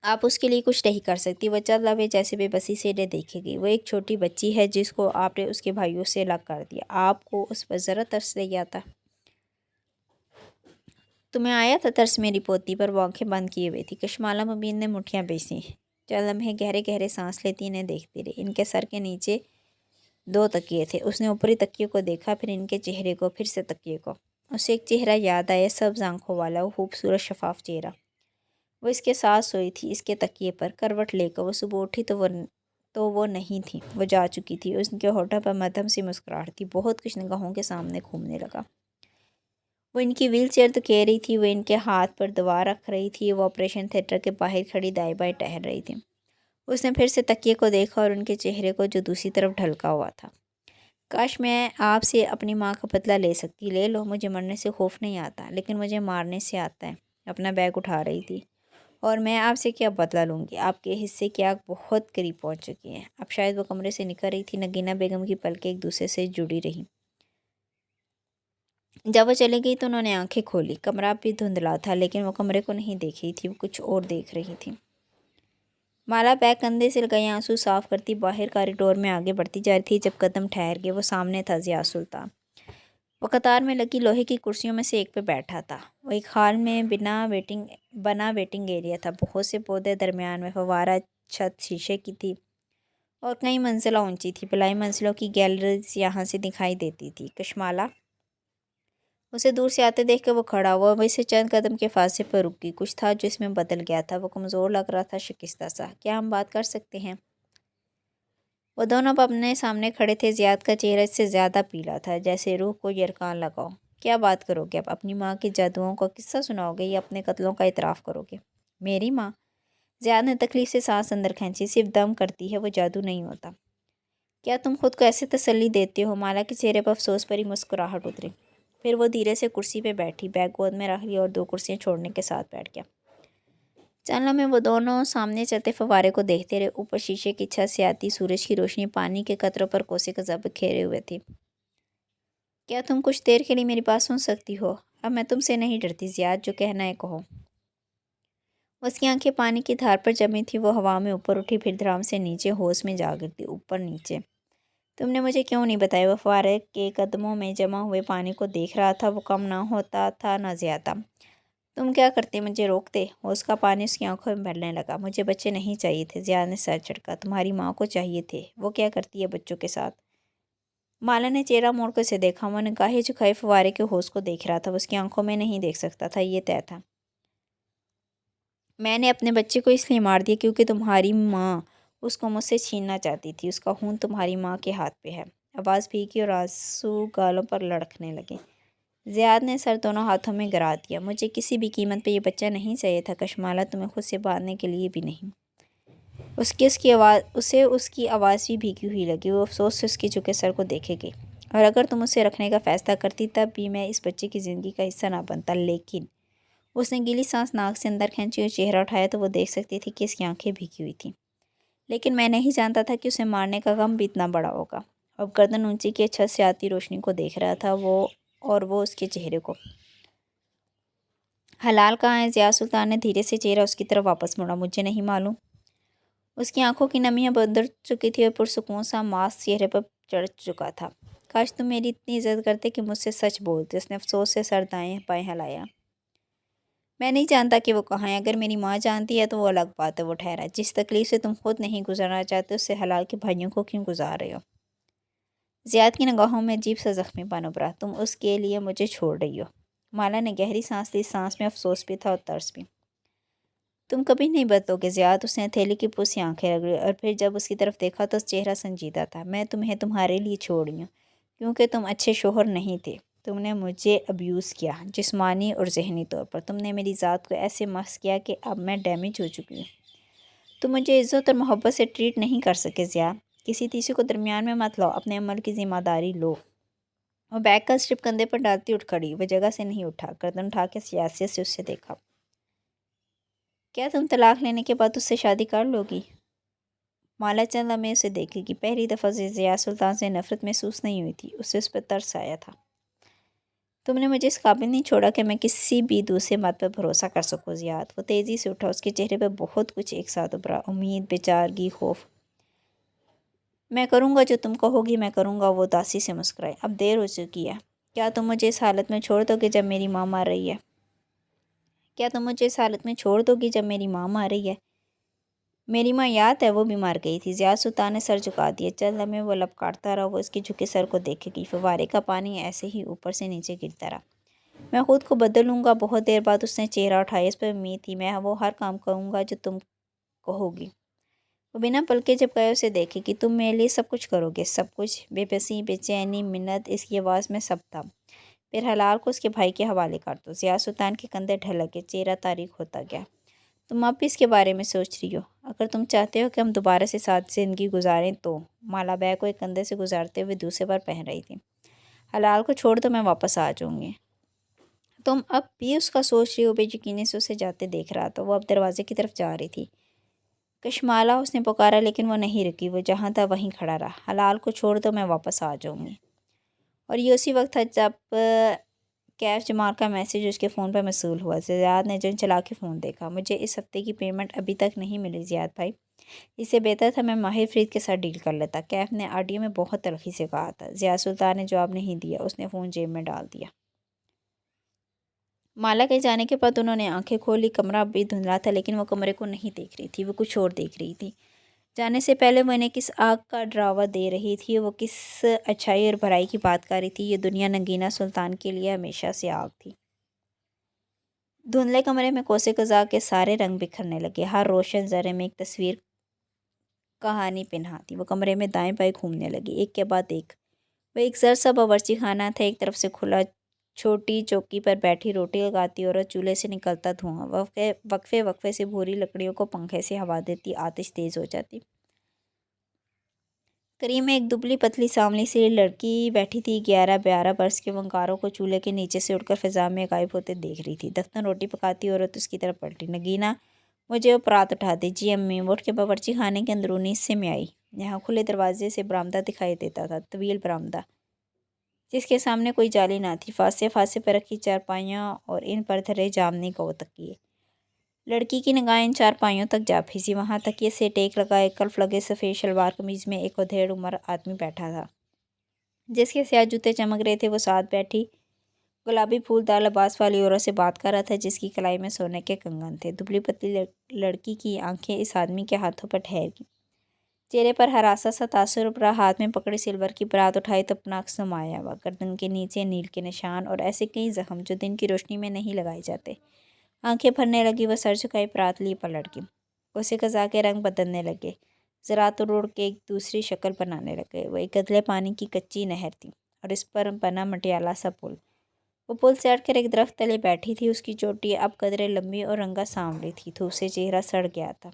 आप उसके लिए कुछ नहीं कर सकती। वह चल लवे जैसे बेबसी से इन्हें देखेगी। वो एक छोटी बच्ची है जिसको आपने उसके भाइयों से अलग कर दिया। आपको उस पर ज़रा तरस नहीं आता? तुम्हें आया था तरस मेरी पोती पर? वो आंखें बंद किए हुए थी। कशमाला मुबीन ने मुठ्ठियाँ बेचीं। चल लम्हे गहरे गहरे सांस लेती इन्हें देखती रही। इनके सर के नीचे 2 तकिए थे। उसने ऊपरी तकिए को देखा, फिर इनके चेहरे को, फिर से तकिए को। اسے ایک چہرہ یاد آیا، سبز آنکھوں والا، وہ خوبصورت شفاف چہرہ۔ وہ اس کے ساتھ سوئی تھی، اس کے تکیے پر کروٹ لے کر۔ وہ صبح اٹھی تو وہ نہیں تھی، وہ جا چکی تھی۔ اس کے ہونٹوں پر مدھم سی مسکراہٹ تھی۔ بہت کچھ نگاہوں کے سامنے گھومنے لگا۔ وہ ان کی ویل چیئر تو کہہ رہی تھی، وہ ان کے ہاتھ پر دوا رکھ رہی تھی، وہ آپریشن تھیٹر کے باہر کھڑی دائیں بائیں ٹہل رہی تھی۔ اس نے پھر سے تکیے کو دیکھا اور ان کے چہرے کو جو دوسری طرف ڈھلکا ہوا تھا۔ کاش میں آپ سے اپنی ماں کا بدلہ لے سکتی۔ لے لو، مجھے مرنے سے خوف نہیں آتا، لیکن مجھے مارنے سے آتا ہے۔ اپنا بیگ اٹھا رہی تھی۔ اور میں آپ سے کیا بدلہ لوں گی؟ آپ کے حصے کی آگ بہت قریب پہنچ چکی ہے۔ اب شاید وہ کمرے سے نکل رہی تھی۔ نگینہ بیگم کی پلکیں ایک دوسرے سے جڑی رہیں۔ جب وہ چلی گئی تو انہوں نے آنکھیں کھولی۔ کمرہ بھی دھندلا تھا، لیکن وہ کمرے کو نہیں دیکھ رہی تھی، وہ کچھ اور دیکھ رہی تھی۔ مالا بیگ کندھے سے لگائے آنسو صاف کرتی باہر کوریڈور میں آگے بڑھتی جا رہی تھی۔ جب قدم ٹھہر گئے، وہ سامنے تھا ضیاء سلطان۔ وہ قطار میں لگی لوہے کی کرسیوں میں سے ایک پہ بیٹھا تھا۔ وہ ایک ہال میں بنا ویٹنگ ایریا تھا۔ بہت سے پودے، درمیان میں فوارہ، چھت شیشے کی تھی اور کئی منزلہ اونچی تھی۔ بلائی منزلوں کی گیلریز یہاں سے دکھائی دیتی تھی۔ کشمالہ اسے دور سے آتے دیکھ کر وہ کھڑا ہوا۔ وہ اسے چند قدم کے فاصلے پر رک گئی۔ کچھ تھا جو اس میں بدل گیا تھا۔ وہ کمزور لگ رہا تھا، شکستہ سا۔ کیا ہم بات کر سکتے ہیں؟ وہ دونوں اب اپنے سامنے کھڑے تھے۔ ضیاء کا چہرہ اس سے زیادہ پیلا تھا، جیسے روح کو یرقان لگا ہو۔ کیا بات کرو گے؟ اب اپنی ماں کے جادوؤں کا قصہ سناؤ گے یا اپنے قتلوں کا اعتراف کرو گے؟ میری ماں؟ ضیاء نے تکلیف سے سانس اندر کھینچی۔ صرف دم کرتی ہے، وہ جادو نہیں ہوتا۔ کیا تم خود کو ایسے تسلی دیتے ہو؟ مالا کے چہرے پر افسوس بھری مسکراہٹ اتری۔ پھر وہ دھیرے سے کرسی پہ بیٹھی، بیگ گود میں رکھ لیا اور دو کرسیاں چھوڑنے کے ساتھ بیٹھ گیا۔ چند لمحے وہ دونوں سامنے چلتے فوارے کو دیکھتے رہے۔ اوپر شیشے کی چھت سے آتی سورج کی روشنی پانی کے قطروں پر کوسے قزح بکھیرے ہوئے تھی۔ کیا تم کچھ دیر کے لیے میری بات سن سکتی ہو؟ اب میں تم سے نہیں ڈرتی ضیاء، جو کہنا ہے کہو۔ اس کی آنکھیں پانی کی دھار پر جمی تھیں۔ وہ ہوا میں اوپر اٹھی، پھر دھڑام سے نیچے، ہوش میں جا گرتی۔ اوپر نیچے؟ تم نے مجھے کیوں نہیں بتایا؟ وہ فوارے کے قدموں میں جمع ہوئے پانی کو دیکھ رہا تھا۔ وہ کم نہ ہوتا تھا نہ زیادہ۔ تم کیا کرتے؟ مجھے روکتے؟ ہوش کا پانی اس کی آنکھوں میں بھرنے لگا۔ مجھے بچے نہیں چاہیے تھے، ضیاء نے سر جھٹکا۔ تمہاری ماں کو چاہیے تھے۔ وہ کیا کرتی ہے بچوں کے ساتھ؟ مالا نے چہرہ موڑ کر اسے دیکھا۔ وہ نگاہیں جھکائے فوارے کے ہوش کو دیکھ رہا تھا۔ وہ اس کی آنکھوں میں نہیں دیکھ سکتا تھا، یہ طے تھا۔ میں نے اپنے بچے کو اس لیے مار دیا کیونکہ تمہاری ماں اس کو مجھ سے چھیننا چاہتی تھی۔ اس کا خون تمہاری ماں کے ہاتھ پہ ہے۔ آواز بھیگی اور آنسو گالوں پر لڑکنے لگے۔ ضیاء نے سر دونوں ہاتھوں میں گرا دیا۔ مجھے کسی بھی قیمت پہ یہ بچہ نہیں چاہیے تھا کشمالہ، تمہیں خود سے باندھنے کے لیے بھی نہیں۔ اسے اس کی آواز بھی بھیگی ہوئی لگی۔ وہ افسوس سے اس کے جھکے سر کو دیکھے گئی۔ اور اگر تم اسے رکھنے کا فیصلہ کرتی تب بھی میں اس بچے کی زندگی کا حصہ نہ بنتا، لیکن اس نے گیلی سانس ناک سے اندر کھینچی اور چہرہ اٹھایا تو وہ دیکھ سکتی تھی کہ اس کی آنکھیں بھیگی ہوئی تھیں۔ لیکن میں نہیں جانتا تھا کہ اسے مارنے کا غم بھی اتنا بڑا ہوگا۔ اب گردن اونچی کیے چھت سے آتی روشنی کو دیکھ رہا تھا اور وہ اس کے چہرے کو۔ حلال کہاں ہے؟ ضیاء سلطان نے دھیرے سے چہرہ اس کی طرف واپس موڑا۔ مجھے نہیں معلوم۔ اس کی آنکھوں کی نمی اب اتر چکی تھی اور پرسکون سا ماسک چہرے پر چڑھ چکا تھا۔ کاش تم میری اتنی عزت کرتے کہ مجھ سے سچ بولتے۔ اس نے افسوس سے سر دائیں بائیں ہلایا۔ میں نہیں جانتا کہ وہ کہاں ہے۔ اگر میری ماں جانتی ہے تو وہ الگ بات ہے، وہ ٹھہرا۔ جس تکلیف سے تم خود نہیں گزرنا چاہتے اس سے حلال کے بھائیوں کو کیوں گزار رہے ہو؟ ضیاء کی نگاہوں میں عجیب سا زخمی پن ابھرا۔ تم اس کے لیے مجھے چھوڑ رہی ہو؟ مالا نے گہری سانس لی۔ سانس میں افسوس بھی تھا اور ترس بھی۔ تم کبھی نہیں بدلو گے ضیاء۔ اس نے ہتھیلی کی پوسی آنکھیں رگڑی اور پھر جب اس کی طرف دیکھا تو چہرہ سنجیدہ تھا۔ میں تمہیں تمہارے لیے چھوڑ رہی ہوں کیونکہ تم اچھے شوہر نہیں تھے۔ تم نے مجھے ابیوز کیا، جسمانی اور ذہنی طور پر۔ تم نے میری ذات کو ایسے محض کیا کہ اب میں ڈیمیج ہو چکی ہوں۔ تم مجھے عزت اور محبت سے ٹریٹ نہیں کر سکے ضیاء۔ کسی تیسرے کو درمیان میں مت لاؤ، اپنے عمل کی ذمہ داری لو۔ وہ بیگ کا اسٹرپ کندھے پر ڈالتی اٹھ کھڑی۔ وہ جگہ سے نہیں اٹھا، گردن اٹھا کے سیاست سے اسے دیکھا۔ کیا تم طلاق لینے کے بعد اس سے شادی کر لو گی؟ مالا چند لمحے اسے دیکھے گی۔ پہلی دفعہ ضیاء سلطان سے نفرت محسوس نہیں ہوئی تھی، اسے اس پر ترس آیا تھا۔ تم نے مجھے اس قابل نہیں چھوڑا کہ میں کسی بھی دوسرے مرد پر بھروسہ کر سکوں ضیاء۔ وہ تیزی سے اٹھا۔ اس کے چہرے پہ بہت کچھ ایک ساتھ ابھرا، امید، بے چارگی، خوف۔ میں کروں گا جو تم کہو گی، میں کروں گا۔ وہ اداسی سے مسکرائے۔ اب دیر ہو چکی ہے۔ کیا تم مجھے اس حالت میں چھوڑ دو گے جب میری ماں مر رہی ہے؟ کیا تم مجھے اس حالت میں چھوڑ دو گی جب میری ماں مر رہی ہے؟ میری ماں یاد ہے، وہ بھی مر گئی تھی۔ ضیاء سلطان نے سر جھکا دیا۔ چند لمحے وہ لب کاٹتا رہا۔ وہ اس کے جھکے سر کو دیکھے گی۔ فوارے کا پانی ایسے ہی اوپر سے نیچے گرتا رہا۔ میں خود کو بدل لوں گا۔ بہت دیر بعد اس نے چہرہ اٹھایا۔ اس پر امید تھی میں وہ ہر کام کروں گا جو تم کہو گی۔ وہ بنا پلکے جھپکائے اسے دیکھے کہ تم میرے لیے سب کچھ کرو گے، سب کچھ۔ بے بسی، بے چینی، منت، اس کی آواز میں سب تھا۔ پھر حلال کو اس کے بھائی کے حوالے کر دو۔ ضیاء سلطان کے کندھے ڈھلک گئے، چہرہ تاریک ہوتا گیا۔ تم اب بھی اس کے بارے میں سوچ رہی ہو؟ اگر تم چاہتے ہو کہ ہم دوبارہ سے ساتھ زندگی گزاریں تو؟ مالا بیگ کو ایک کندھے سے گزارتے ہوئے دوسرے پر پہن رہی تھی۔ حلال کو چھوڑ دو، میں واپس آ جاؤں گی۔ تم اب بھی اس کا سوچ رہی ہو؟ بے یقینی سے اسے جاتے دیکھ رہا تھا۔ وہ اب دروازے کی طرف جا رہی تھی۔ کشمالا، اس نے پکارا لیکن وہ نہیں رکی۔ وہ جہاں تھا وہیں کھڑا رہا۔ حلال کو چھوڑ دو، میں واپس آ جاؤں گی۔ اور یہ اسی وقت تھا جب کیش جمار کا میسج اس کے فون پر موصول ہوا۔ زیاد نے جن چلا کے فون دیکھا۔ مجھے اس ہفتے کی پیمنٹ ابھی تک نہیں ملی زیاد بھائی، اس سے بہتر تھا میں ماہر فرید کے ساتھ ڈیل کر لیتا، کیف نے آڈیو میں بہت تلخی سے کہا تھا۔ ضیاء سلطان نے جواب نہیں دیا۔ اس نے فون جیب میں ڈال دیا۔ مالا کے جانے کے بعد انہوں نے آنکھیں کھولی۔ کمرہ اب بھی دھندلا تھا لیکن وہ کمرے کو نہیں دیکھ رہی تھی، وہ کچھ اور دیکھ رہی تھی۔ جانے سے پہلے وہ انہیں کس آگ کا ڈراوا دے رہی تھی، وہ کس اچھائی اور بھلائی کی بات کر رہی تھی۔ یہ دنیا نگینہ سلطان کے لیے ہمیشہ سے آگ تھی۔ دھندلے کمرے میں کوسے قزاق کے سارے رنگ بکھرنے لگے۔ ہر روشن ذرے میں ایک تصویر کہانی پنہاں تھی۔ وہ کمرے میں دائیں بائیں گھومنے لگی، ایک کے بعد ایک۔ وہ ایک زر سا باورچی خانہ تھا، ایک طرف سے کھلا، چھوٹی چوکی پر بیٹھی روٹی لگاتی عورت، چولہے سے نکلتا دھواں، وقفے وقفے سے بھوری لکڑیوں کو پنکھے سے ہوا دیتی، آتش تیز ہو جاتی۔ قریب میں ایک دبلی پتلی سانولی سی لڑکی بیٹھی تھی، 11-12 برس کے۔ وہ انگاروں کو چولہے کے نیچے سے اٹھ کر فضا میں غائب ہوتے دیکھ رہی تھی۔ دفتر روٹی پکاتی عورت اس کی طرف پلٹی۔ نگینہ، مجھے وہ پرات اٹھا دے۔ جی امی۔ وہ اٹھ کے باورچی خانے کے اندرونی حصے میں آئی۔ یہاں کھلے دروازے سے برآمدہ دکھائی دیتا تھا، طویل برآمدہ جس کے سامنے کوئی جالی نہ تھی، فاصے فاصے پر رکھی چارپائیاں اور ان پر دھرے جامنی کو تکیے۔ لڑکی کی نگاہیں ان چارپائیوں تک جا پھنسی، وہاں تکیے سے ٹیک لگائے کلف لگے سفید شلوار قمیض میں ایک ادھیڑ عمر آدمی بیٹھا تھا، جس کے سیاہ جوتے چمک رہے تھے۔ وہ ساتھ بیٹھی گلابی پھول دار لباس والی عورت سے بات کر رہا تھا، جس کی کلائی میں سونے کے کنگن تھے۔ دبلی پتلی لڑکی کی آنکھیں اس آدمی کے ہاتھوں پر ٹھہر گئیں، چہرے پر ہراساں سا تاثر ابھرا۔ ہاتھ میں پکڑی سلور کی پرات اٹھائی تو اپنا عکس نمایاں ہوا، گردن کے نیچے نیل کے نشان اور ایسے کئی زخم جو دن کی روشنی میں نہیں لگائے جاتے۔ آنکھیں بھرنے لگی، وہ سر جھکائی، پرات لی، پلٹ گئی۔ کوسے قزاق کے رنگ بدلنے لگے، ذرا توڑ اڑ کے ایک دوسری شکل بنانے لگے۔ وہ ایک گدلے پانی کی کچی نہر تھی اور اس پر بنا مٹیالہ سا پل۔ وہ پل سے ہٹ کر ایک درخت تلے بیٹھی تھی، اس کی چوٹی اب قدرے لمبی اور رنگا سانولی تھی، دھوپ سے چہرہ سڑ گیا تھا۔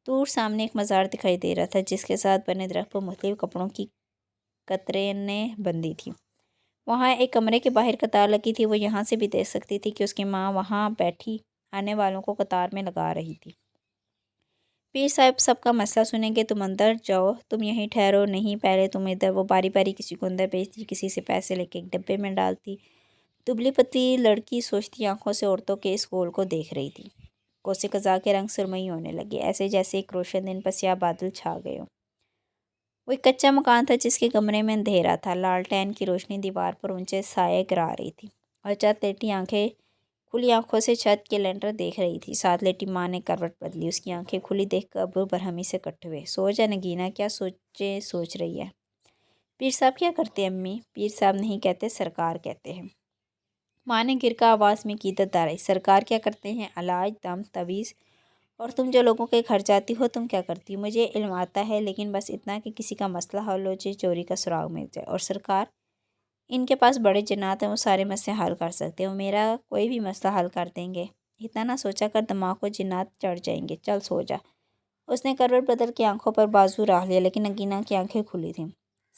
دور سامنے ایک مزار دکھائی دے رہا تھا، جس کے ساتھ بنے درخت پر مختلف کپڑوں کی قطرینیں بندھی تھیں۔ وہاں ایک کمرے کے باہر قطار لگی تھی، وہ یہاں سے بھی دیکھ سکتی تھی کہ اس کی ماں وہاں بیٹھی آنے والوں کو قطار میں لگا رہی تھی۔ پیر صاحب سب کا مسئلہ سنیں گے، تم اندر جاؤ، تم یہیں ٹھہرو۔ نہیں، پہلے تم ادھر۔ وہ باری باری کسی کو اندر بھیجتی، کسی سے پیسے لے کے ایک ڈبے میں ڈالتی۔ دبلی پتلی لڑکی سوچتی آنکھوں سے عورتوں کے اس گول کو دیکھ رہی تھی۔ کوسے قزاق کے رنگ سرمئی ہونے لگے، ایسے جیسے ایک روشن دن پر سیاہ بادل چھا گئے ہوں۔ وہ ایک کچا مکان تھا جس کے کمرے میں اندھیرا تھا، لالٹین کی روشنی دیوار پر اونچے سائے گرا رہی تھی اور چھت لیٹی آنکھیں کھلی آنکھوں سے چھت کے لینٹر دیکھ رہی تھی۔ ساتھ لیٹی ماں نے کروٹ بدلی، اس کی آنکھیں کھلی دیکھ کر ابرو برہمی سے کٹھے ہوئے۔ سو جا نگینہ، کیا سوچیں سوچ رہی ہے؟ پیر صاحب کیا کرتے ہیں امی؟ پیر صاحب نہیں کہتے، سرکار کہتے ہیں۔ ماں نے گرکا آواز میں عقیدت دارائی۔ سرکار کیا کرتے ہیں؟ علاج، دم، تعویذ۔ اور تم جو لوگوں کے گھر جاتی ہو، تم کیا کرتی ہو؟ مجھے علم آتا ہے، لیکن بس اتنا کہ کسی کا مسئلہ حل ہو جائے، چوری کا سراغ مل جائے۔ اور سرکار؟ ان کے پاس بڑے جنات ہیں، وہ سارے مسئلے حل کر سکتے ہیں، وہ میرا کوئی بھی مسئلہ حل کر دیں گے۔ اتنا نہ سوچا کر، دماغ کو جنات چڑھ جائیں گے، چل سو جا۔ اس نے کروٹ بدل کے آنکھوں پر بازو رکھ لیا، لیکن نگینہ کی آنکھیں کھلی تھیں۔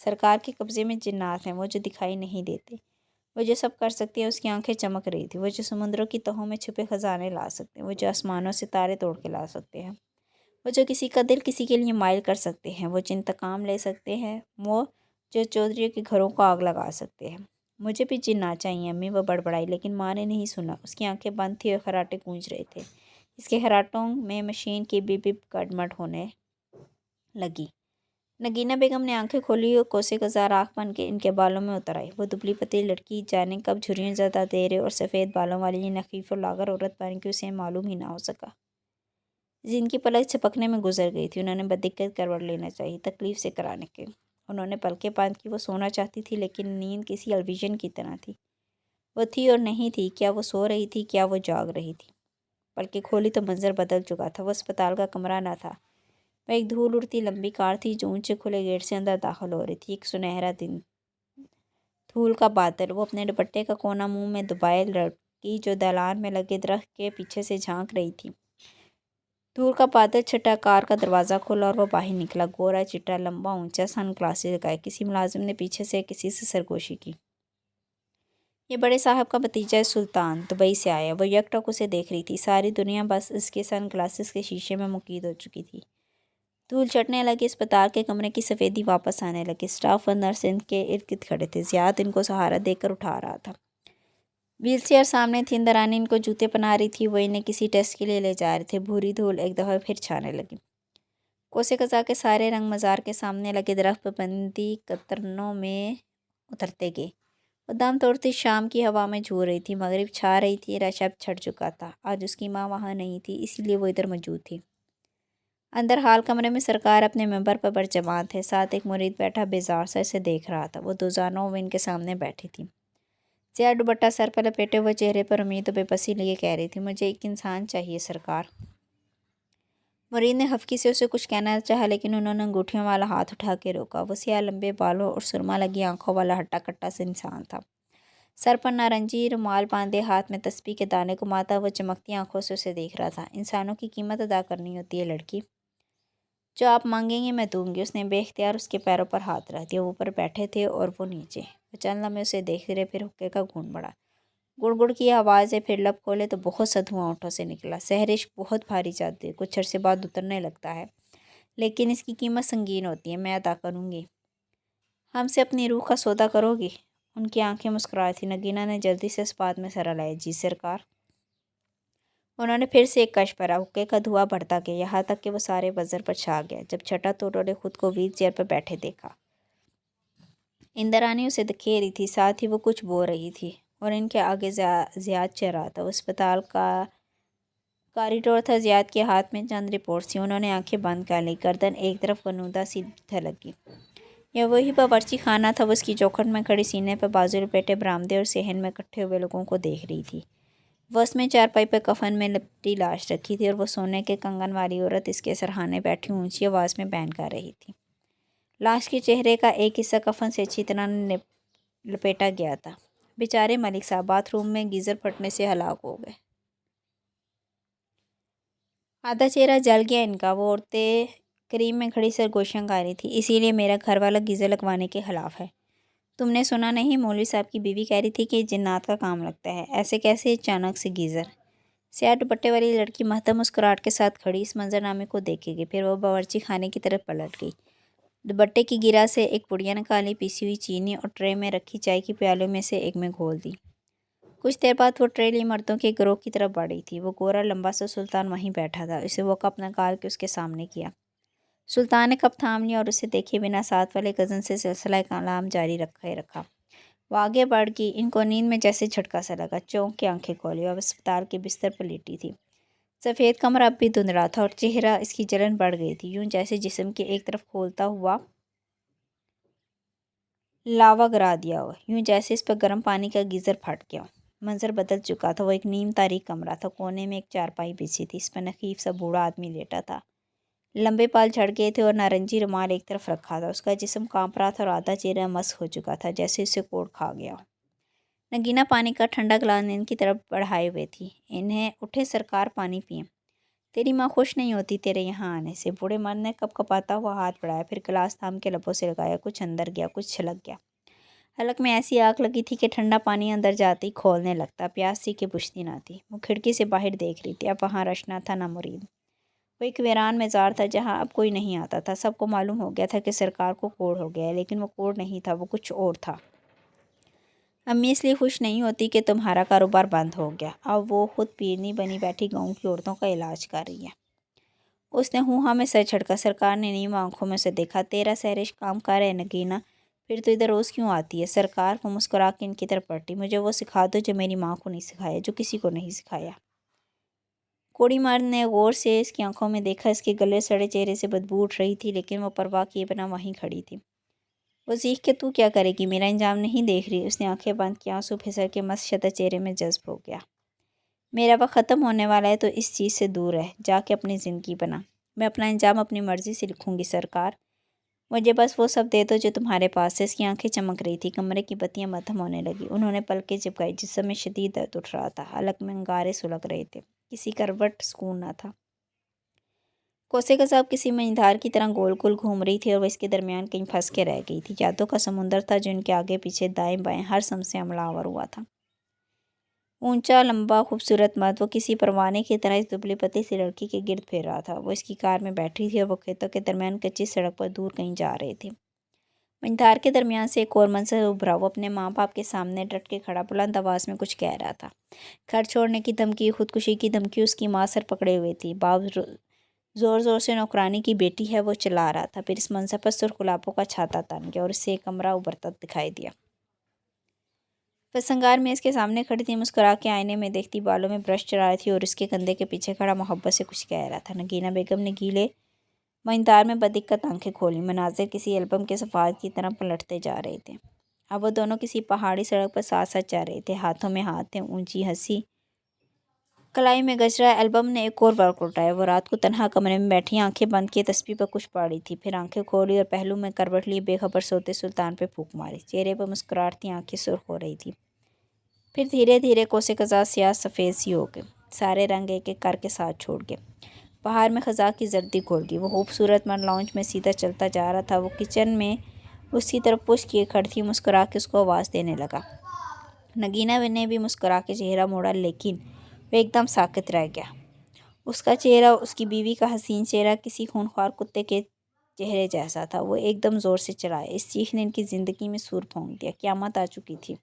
سرکار کے قبضے میں جنات ہیں، وہ جو دکھائی نہیں دیتے، وہ جو سب کر سکتے ہیں۔ اس کی آنکھیں چمک رہی تھیں۔ وہ جو سمندروں کی تہوں میں چھپے خزانے لا سکتے ہیں، وہ جو آسمانوں سے تارے توڑ کے لا سکتے ہیں، وہ جو کسی کا دل کسی کے لیے مائل کر سکتے ہیں، وہ جو انتقام لے سکتے ہیں، وہ جو چودھریوں کے گھروں کو آگ لگا سکتے ہیں۔ مجھے بھی جنات چاہیے امی، وہ بڑبڑائی، لیکن ماں نے نہیں سنا۔ اس کی آنکھیں بند تھیں اور خراٹے گونج رہے تھے، اس کے خراٹوں میں مشین کی بپ بپ گڑمڑ ہونے لگی۔ نگینہ بیگم نے آنکھیں کھولی اور کوسے قزاق آنکھ بن کے ان کے بالوں میں اتر آئی۔ وہ دبلی پتلی لڑکی جانے کب جھریوں زدہ دہرے اور سفید بالوں والی یہ نحیف اور لاغر عورت بن کے اسے معلوم ہی نہ ہو سکا۔ زندگی پلک جھپکنے میں گزر گئی تھی۔ انہوں نے بدقت کروٹ لینا چاہیے، تکلیف سے کرانے کے۔ انہوں نے پلکیں بند کی۔ وہ سونا چاہتی تھی، لیکن نیند کسی الویژن کی طرح تھی۔ वो थी और नहीं थी, क्या वो सो रही थी, क्या वो जाग रही थी? बल्कि खोली तो मंजर बदल चुका था। वो अस्पताल का कमरा न था, वह एक धूल उड़ती लंबी कार थी जो ऊंचे खुले गेट से अंदर दाखिल हो रही थी। एक सुनहरा दिन, धूल का बादल। वो अपने दुपट्टे का कोना मुंह में दबाए लड़की जो दालान में लगे दरख्त के पीछे से झांक रही थी। धूल का बादल छटा, कार का दरवाज़ा खोला और वो बाहर निकला। गोरा चिट्टा, लंबा, ऊंचा, सन ग्लासेस लगाए। किसी मुलाजिम ने पीछे से किसी से सरगोशी की। ये बड़े साहब का भतीजा है सुल्तान, दुबई से आया। वो यकटक उसे देख रही थी। सारी दुनिया बस इसके सन ग्लासेस के शीशे में मुकीद हो चुकी थी। धूल चटने लगी, अस्पताल के कमरे की सफ़ेदी वापस आने लगी। स्टाफ और नर्स इनके इर्द गिर्द खड़े थे। ज़ियाद इनको सहारा देकर उठा रहा था। व्हील चेयर सामने थी। इंदरानी इनको जूते पहना रही थी। वो इन्हें किसी टेस्ट के लिए ले जा रहे थे। भूरी धूल एक दफ़ा फिर छाने लगी। कोसे कज़ा के सारे रंग मज़ार के सामने लगे दरख्त पाबंदी कतरनों में उतरते गए। वो दम तोड़ती शाम की हवा में झूल रही थी। मगरिब छा रही थी। रशब छट चुका था। आज उसकी माँ वहाँ नहीं थी, इसीलिए वो इधर मौजूद थी। अंदर हाल कमरे में सरकार अपने मेंबर पर बरजमान थे। साथ एक मुरीद बैठा बेजार सा इसे देख रहा था। वो दो जानों में इनके सामने बैठी थी। ज़िया दुपट्टा सर पर लपेटे हुए चेहरे पर उम्मीद और बेबसी लिए कह रही थी, मुझे एक इंसान चाहिए सरकार। मुरीद ने हफ्की से उसे कुछ कहना चाहा, लेकिन उन्होंने अंगूठियों वाला हाथ उठा के रोका। वो सियाह लंबे बालों और सुरमा लगी आंखों वाला हट्टा कट्टा सा इंसान था। सर पर नारंगी रुमाल बांधे, हाथ में तस्बीह के दाने घुमाता वो चमकती आंखों से उसे देख रहा था। इंसानों की कीमत अदा करनी होती है लड़की, जो आप मांगेंगे मैं दूंगी। उसने बेख्तियार उसके पैरों पर हाथ रख दिया। वो ऊपर बैठे थे और वो नीचे। वो चंद लम्हे उसे देखते रहे, फिर हुक्के का घूंट बढ़ा। गुड़गुड़ की आवाज़ है। फिर लब खोले तो बहुत सा धुआं होठों से निकला। सहरिश बहुत भारी जादू है, कुछ अरसे बाद उतरने लगता है, लेकिन इसकी कीमत संगीन होती है। मैं अदा करूँगी। हमसे अपनी रूह का सौदा करोगी? उनकी आंखें मुस्कुराई थी। नगीना ने जल्दी से इस बात में सर हिलाया। जी सरकार। उन्होंने फिर से एक कश भरा। हुक्के का धुआं बढ़ता गया, यहाँ तक कि वो सारे बजर पर छा गया। जब छठा तो उन्होंने खुद को व्हील चेयर पर बैठे देखा। इंदरानी उसे खेरी थी, साथ ही वो कुछ बोल रही थी और इनके आगे ज़ियाद चल रहा था। वो अस्पताल का कॉरिडोर था। ज़ियाद के हाथ में चंद रिपोर्ट्स थी। उन्होंने आंखें बंद कर ली। गर्दन एक तरफ गनूदा सी लगी। यह वही बावर्ची खाना था। वो उसकी चौखट में खड़ी, सीने पर बाजू लपेटे, बरामदे और सहन में इकट्ठे हुए लोगों को देख रही थी। बस में चारपाई पर कफन में लिपटी लाश रखी थी और वो सोने के कंगन वाली औरत इसके सरहाने बैठी ऊंची आवाज़ में बयान कर रही थी। लाश के चेहरे का एक हिस्सा कफन से अच्छी तरह लपेटा गया था। बेचारे मलिक साहब बाथरूम में गीज़र फटने से हलाक हो गए। आधा चेहरा जल गया इनका। वो औरतें क्रीम में खड़ी सरगोशियाँ गा रही थी, इसीलिए मेरा घर वाला गीज़र लगवाने के ख़िलाफ़ है। तुमने सुना नहीं? मौलवी साहब की बीवी कह रही थी कि जिन्नात का काम लगता है। ऐसे कैसे अचानक से गीज़र? स्याह दुपट्टे वाली लड़की महत्म मुस्कुराहट के साथ खड़ी इस मंजरनामे को देखेगी। फिर वो बावर्ची खाने की तरफ पलट गई। दुपट्टे की गिरा से एक पुड़िया निकाली, पीसी हुई चीनी और ट्रे में रखी चाय की प्यालों में से एक में घोल दी। कुछ देर बाद वो ट्रे ली मर्दों के गिरोह की तरफ बढ़ी थी। वो गोरा लंबा सा सुल्तान वहीं बैठा था। उसे वो कप निकाल के उसके सामने किया। सुल्तान ने कप थाम लिया और उसे देखे बिना साथ वाले कज़न से सिलसिला कलाम जारी रखा। वो आगे बढ़ गई। इनको नींद में जैसे झटका सा लगा। चौंक के आंखें खोली। अब अस्पताल के बिस्तर पर लेटी थी। सफ़ेद कमरा अब भी धुंधला था और चेहरा इसकी जलन बढ़ गई थी, यूं जैसे जिस्म के एक तरफ खोलता हुआ लावा गिरा दिया हो, यूं जैसे इस पर गर्म पानी का गीज़र फट गया हो। मंजर बदल चुका था। वो एक नीम तारीख कमरा था। कोने में एक चारपाई बिछी थी। इस पर नखीफ सा बूढ़ा आदमी लेटा था। लंबे बाल झड़ गए थे और नारंगी रुमाल एक तरफ रखा था। उसका जिस्म कांप रहा था और आधा चेहरा मस्क हो चुका था, जैसे उसे कोड़ खा गया हो। नगीना पानी का ठंडा गिलास इनकी तरफ बढ़ाए हुए थी। इन्हें उठे सरकार, पानी पिए। तेरी माँ खुश नहीं होती तेरे यहाँ आने से। बूढ़े मर्द ने कपकपाता हुआ हाथ बढ़ाया, फिर गिलास थाम के लबों से लगाया। कुछ अंदर गया, कुछ छलक गया। हलक में ऐसी आग लगी थी कि ठंडा पानी अंदर जाते ही खोलने लगता। प्यास सी कि बुझती ना थी। वो खिड़की से बाहर देख रही थी। अब वहाँ रशना था, ना मुरीद। वो एक वीरान मज़ार था जहाँ अब कोई नहीं आता था। सबको मालूम हो गया था कि सरकार को कोड़ हो गया है, लेकिन वो कोड़ नहीं था, वो कुछ और था। अम्मी इसलिए खुश नहीं होती कि तुम्हारा कारोबार बंद हो गया। अब वो खुद पीरनी बनी बैठी गाँव की औरतों का इलाज कर रही है। उसने हूँ में सर झटका। सरकार ने नीम आंखों में से देखा। तेरा सहरिश काम कर है नगीना, फिर तो इधर रोज़ क्यों आती है? सरकार वो मुस्कुरा के इनकी तरफ पलटी। मुझे वो सिखा दो जो मेरी माँ को नहीं सिखाया, जो किसी को नहीं सिखाया। कोड़ी मर्द ने गौर से इसकी आंखों में देखा। इसके गले सड़े चेहरे से बदबू उठ रही थी, लेकिन वो परवाह किए बिना वहीं खड़ी थी। وہ چیخ کے تو کیا کرے گی، میرا انجام نہیں دیکھ رہی؟ اس نے آنکھیں بند کی، آنسو پھسل کے مست شدہ چہرے میں جذب ہو گیا۔ میرا وقت ختم ہونے والا ہے تو اس چیز سے دور رہ، جا کے اپنی زندگی بنا۔ میں اپنا انجام اپنی مرضی سے لکھوں گی سرکار، مجھے بس وہ سب دے دو جو تمہارے پاس ہے۔ اس کی آنکھیں چمک رہی تھی، کمرے کی بتیاں مدھم ہونے لگی، انہوں نے پلکیں چپکائی، جسم میں شدید درد اٹھ رہا تھا، حلق میں انگارے سلگ رہے تھے، کسی کروٹ سکون نہ تھا۔ کوسے قصاب کسی مجدار کی طرح گول گول گھوم رہی تھی اور وہ اس کے درمیان کہیں پھنس کے رہ گئی تھی۔ یادوں کا سمندر تھا جو ان کے آگے پیچھے دائیں بائیں ہر سمت سے حملہ آور ہوا تھا۔ اونچا لمبا خوبصورت مرد، وہ کسی پروانے کی طرح اس دبلی پتلی سی لڑکی کے گرد پھر رہا تھا۔ وہ اس کی کار میں بیٹھی تھی اور وہ کھیتوں کے درمیان کچی سڑک پر دور کہیں جا رہے تھے۔ مجدار کے درمیان سے ایک اور منظر ابھرا، وہ اپنے ماں باپ کے سامنے ڈٹ کے کھڑا، بلند آواز میں کچھ کہہ رہا تھا۔ گھر چھوڑنے کی دھمکی، خودکشی کی دھمکی اس کی ماں سر پکڑے ہوئے تھی۔ باپ زور زور سے نوکرانی کی بیٹی ہے وہ چلا رہا تھا۔ پھر اس منظر پر سرخ گلابوں کا چھاتا تن گیا اور اس سے ایک کمرہ ابھرتا دکھائی دیا۔ وہ سنگار میز کے سامنے کھڑی تھی، مسکرا کے آئینے میں دیکھتی، بالوں میں برش چلا رہی تھی اور اس کے کندھے کے پیچھے کھڑا محبت سے کچھ کہہ رہا تھا۔ نگینہ بیگم نے گیلے مجدار میں بدقت آنکھیں کھولیں، مناظر کسی البم کے صفحات کی طرح پلٹتے جا رہے تھے۔ اب وہ دونوں کسی پہاڑی سڑک پر ساتھ ساتھ جا رہے تھے، ہاتھوں میں ہاتھ تھے، اونچی ہنسی کلائی میں گج رہا۔ البم نے ایک اور ورق اٹھایا، وہ رات کو تنہا کمرے میں بیٹھی آنکھیں بند کیے تسبیح پر کچھ پڑھ رہی تھی، پھر آنکھیں کھولی اور پہلو میں کروٹ لیے بے خبر سوتے سلطان پہ پھونک ماری۔ چہرے پر مسکراہٹ تھی، آنکھیں سرخ ہو رہی تھی۔ پھر دھیرے دھیرے کوسے قزاق سیاہ سفید سی ہو گئے، سارے رنگ ایک ایک کر کے ساتھ چھوڑ گئے۔ باہر میں خزاں کی زردی گھل گئی۔ وہ خوبصورت مرد لاؤنج میں سیدھا چلتا جا رہا تھا۔ وہ کچن میں اس کی طرف پشت کیے کھڑی تھی، مسکرا کے اس کو آواز دینے لگا۔ نگینہ نے بھی مسکرا کے چہرہ موڑا، لیکن وہ ایک دم ساکت رہ گیا۔ اس کا چہرہ، اس کی بیوی کا حسین چہرہ، کسی خونخوار کتے کے چہرے جیسا تھا۔ وہ ایک دم زور سے چلایا، اس چیخ نے ان کی زندگی میں سور پھونک دیا۔ قیامت آ چکی تھی۔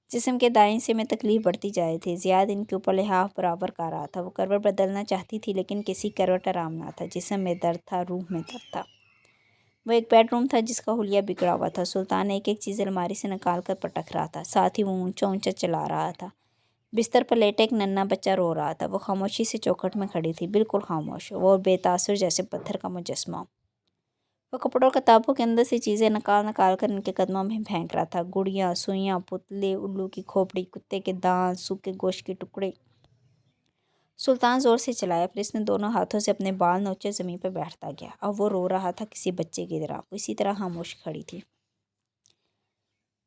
جسم کے دائیں حصے میں تکلیف بڑھتی جا رہی تھی، زیاد ان کے اوپر لحاف برابر کر رہا تھا۔ وہ کروٹ بدلنا چاہتی تھی لیکن کسی کروٹ آرام نہ تھا۔ جسم میں درد تھا، روح میں درد تھا۔ وہ ایک بیڈ روم تھا جس کا حلیہ بگڑا ہوا تھا۔ سلطان ایک ایک چیز الماری سے نکال کر پٹک رہا تھا، ساتھ ہی وہ اونچا اونچا چلا رہا تھا۔ بستر پر لیٹا ایک ننھا بچہ رو رہا تھا۔ وہ خاموشی سے چوکھٹ میں کھڑی تھی، بالکل خاموش، وہ بے تاثر جیسے پتھر کا مجسمہ۔ وہ کپڑوں اور کتابوں کے اندر سے چیزیں نکال نکال کر ان کے قدموں میں پھینک رہا تھا، گڑیاں، سوئیاں، پتلے، الو کی کھوپڑی، کتے کے دانت، سوکھے گوشت کے ٹکڑے۔ سلطان زور سے چلایا، پھر اس نے دونوں ہاتھوں سے اپنے بال نوچے زمین پر بیٹھتا گیا۔ اب وہ رو رہا تھا کسی بچے کی طرح۔ وہ اسی طرح خاموش کھڑی تھی۔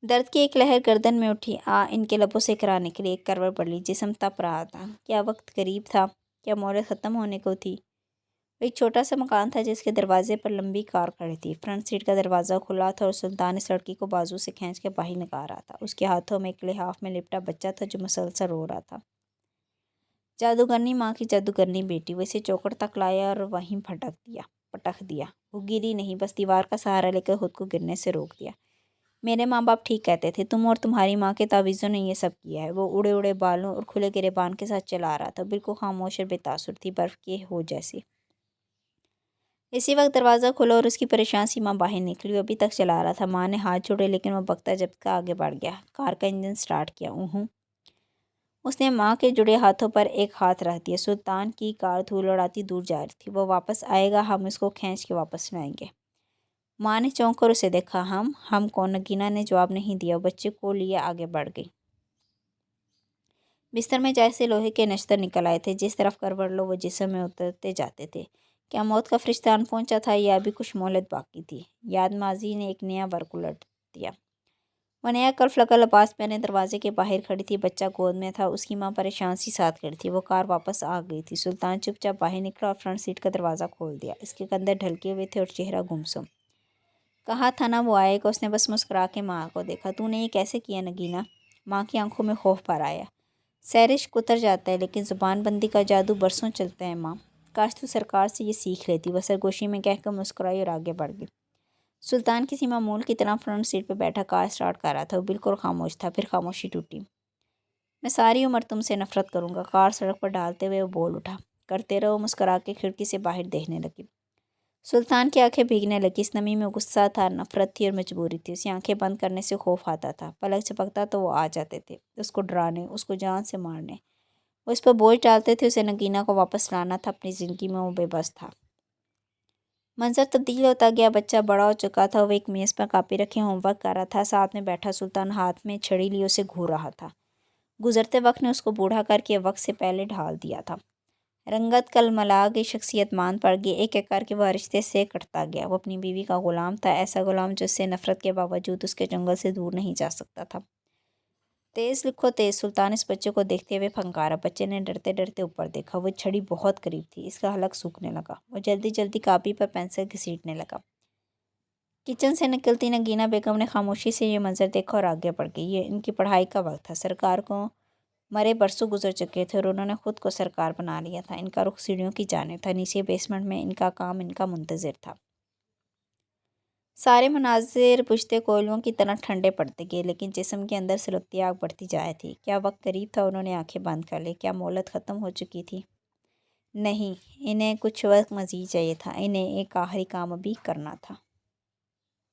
درد کی ایک لہر گردن میں اٹھی، ان کے لبوں سے اقرار نکلی، ایک کروٹ بدلی، جسم تپ رہا تھا۔ کیا وقت قریب تھا؟ کیا مہلت ختم ہونے کو تھی؟ وہ ایک چھوٹا سا مکان تھا جس کے دروازے پر لمبی کار کھڑی تھی۔ فرنٹ سیٹ کا دروازہ کھلا تھا اور سلطان اس لڑکی کو بازو سے کھینچ کے باہر نکال رہا تھا۔ اس کے ہاتھوں میں ایک لحاف میں لپٹا بچہ تھا جو مسلسل رو رہا تھا۔ جادوگرنی ماں کی جادوگرنی بیٹی۔ وہ اسے چوکھٹ تک لایا اور وہیں پٹک دیا۔ وہ گری نہیں، بس دیوار کا سہارا لے کر خود کو گرنے سے روک دیا۔ میرے ماں باپ ٹھیک کہتے تھے، تم اور تمہاری ماں کے تعویذوں نے یہ سب کیا ہے۔ وہ اڑے اڑے بالوں اور کھلے گریبان کے ساتھ چلا رہا تھا، بالکل خاموش اور بے تاثر تھی، برف کے ہو جیسی۔ اسی وقت دروازہ کھلا اور اس کی پریشان سی ماں باہر نکلی۔ وہ ابھی تک چلا رہا تھا، ماں نے ہاتھ جوڑے لیکن وہ بکتا جبکا آگے بڑھ گیا۔ کار کا انجن سٹارٹ کیا۔ اس نے ماں کے جڑے ہاتھوں پر ایک ہاتھ رکھ دیا۔ سلطان کی کار دھول اڑاتی دور جا رہی تھی۔ وہ واپس آئے گا، ہم اس کو کھینچ کے واپس لائیں گے۔ ماں نے چونک کر اسے دیکھا۔ ہم کون؟ نگینہ نے جواب نہیں دیا۔ وہ بچے کو لیے آگے بڑھ گئی۔ بستر میں جیسے لوہے کے نشتر نکل آئے تھے، جس طرف کروٹ لو وہ جسم میں اترتے جاتے تھے۔ کیا موت کا فرشتہ آن پہنچا تھا یا ابھی کچھ مہلت باقی تھی؟ یاد ماضی نے ایک نیا ورق الٹ دیا۔ وہ نیا کلف لگا لباس پہنے دروازے کے باہر کھڑی تھی، بچہ گود میں تھا، اس کی ماں پریشان سی ساتھ کھڑی تھی۔ وہ کار واپس آ گئی تھی۔ سلطان چپ چاپ باہر نکلا اور فرنٹ سیٹ کا دروازہ کھول دیا۔ اس کے کندھے ڈھلکے ہوئے تھے اور چہرہ گمسم۔ کہا تھا نا وہ آئے گا۔ اس نے بس مسکرا کے ماں کو دیکھا۔ تو نے یہ کیسے کیا نگینہ؟ ماں کی آنکھوں میں خوف بھر آیا۔ سرشک اتر جاتا ہے لیکن زبان بندی کا جادو برسوں چلتا ہے ماں۔ کاش تو سرکار سے یہ سیکھ لیتی۔ وہ سرگوشی میں کہہ کر مسکرائی اور آگے بڑھ گئی۔ سلطان کسی معمول کی طرح فرنٹ سیٹ پہ بیٹھا کار سٹارٹ کر رہا تھا۔ وہ بالکل خاموش تھا، پھر خاموشی ٹوٹی۔ میں ساری عمر تم سے نفرت کروں گا، کار سڑک پر ڈالتے ہوئے وہ بول اٹھا۔ کرتے رہو، مسکرا کے کھڑکی سے باہر دیکھنے لگی۔ سلطان کی آنکھیں بھیگنے لگی۔ اس نمی میں غصہ تھا، نفرت تھی اور مجبوری تھی۔ اسے آنکھیں بند کرنے سے خوف آتا تھا، پلک جھپکتا تو وہ آ جاتے تھے، اس کو ڈرانے، اس کو جان سے مارنے۔ وہ اس پر بوجھ ڈالتے تھے، اسے نگینہ کو واپس لانا تھا، اپنی زندگی میں وہ بے بس تھا۔ منظر تبدیل ہوتا گیا، بچہ بڑا ہو چکا تھا، وہ ایک میز پر کاپی رکھے ہوم ورک کر رہا تھا، ساتھ میں بیٹھا سلطان ہاتھ میں چھڑی لیے اسے گھور رہا تھا۔ گزرتے وقت نے اس کو بوڑھا کر کے وقت سے پہلے ڈھال دیا تھا۔ رنگت کلملا گئی، شخصیت مان پڑ گئی، ایک ایک کر کے وہ رشتے سے کٹتا گیا۔ وہ اپنی بیوی کا غلام تھا، ایسا غلام جو اس سے نفرت کے باوجود اس کے جنگل سے دور نہیں جا سکتا تھا۔ تیز لکھو تیز، سلطان اس بچے کو دیکھتے ہوئے پھنکارا۔ بچے نے ڈرتے ڈرتے اوپر دیکھا، وہ چھڑی بہت قریب تھی، اس کا حلق سوکھنے لگا۔ وہ جلدی جلدی کاپی پر پینسل گھسیٹنے لگا۔ کچن سے نکلتی نگینہ بیگم نے خاموشی سے یہ منظر دیکھا اور آگے بڑھ گئی۔ یہ ان کی پڑھائی کا وقت تھا، سرکار کو مرے برسوں گزر چکے تھے اور انہوں نے خود کو سرکار بنا لیا تھا۔ ان کا رخ سیڑھیوں کی جانب تھا، نیچے بیسمنٹ میں ان کا کام ان کا منتظر تھا۔ سارے مناظر بجھتے کوئلوں کی طرح ٹھنڈے پڑتے گئے، لیکن جسم کے اندر سلگتی آگ بڑھتی جائے تھی۔ کیا وقت قریب تھا؟ انہوں نے آنکھیں بند کر لی۔ کیا مہلت ختم ہو چکی تھی؟ نہیں، انہیں کچھ وقت مزید چاہیے تھا، انہیں ایک آخری کام ابھی کرنا تھا۔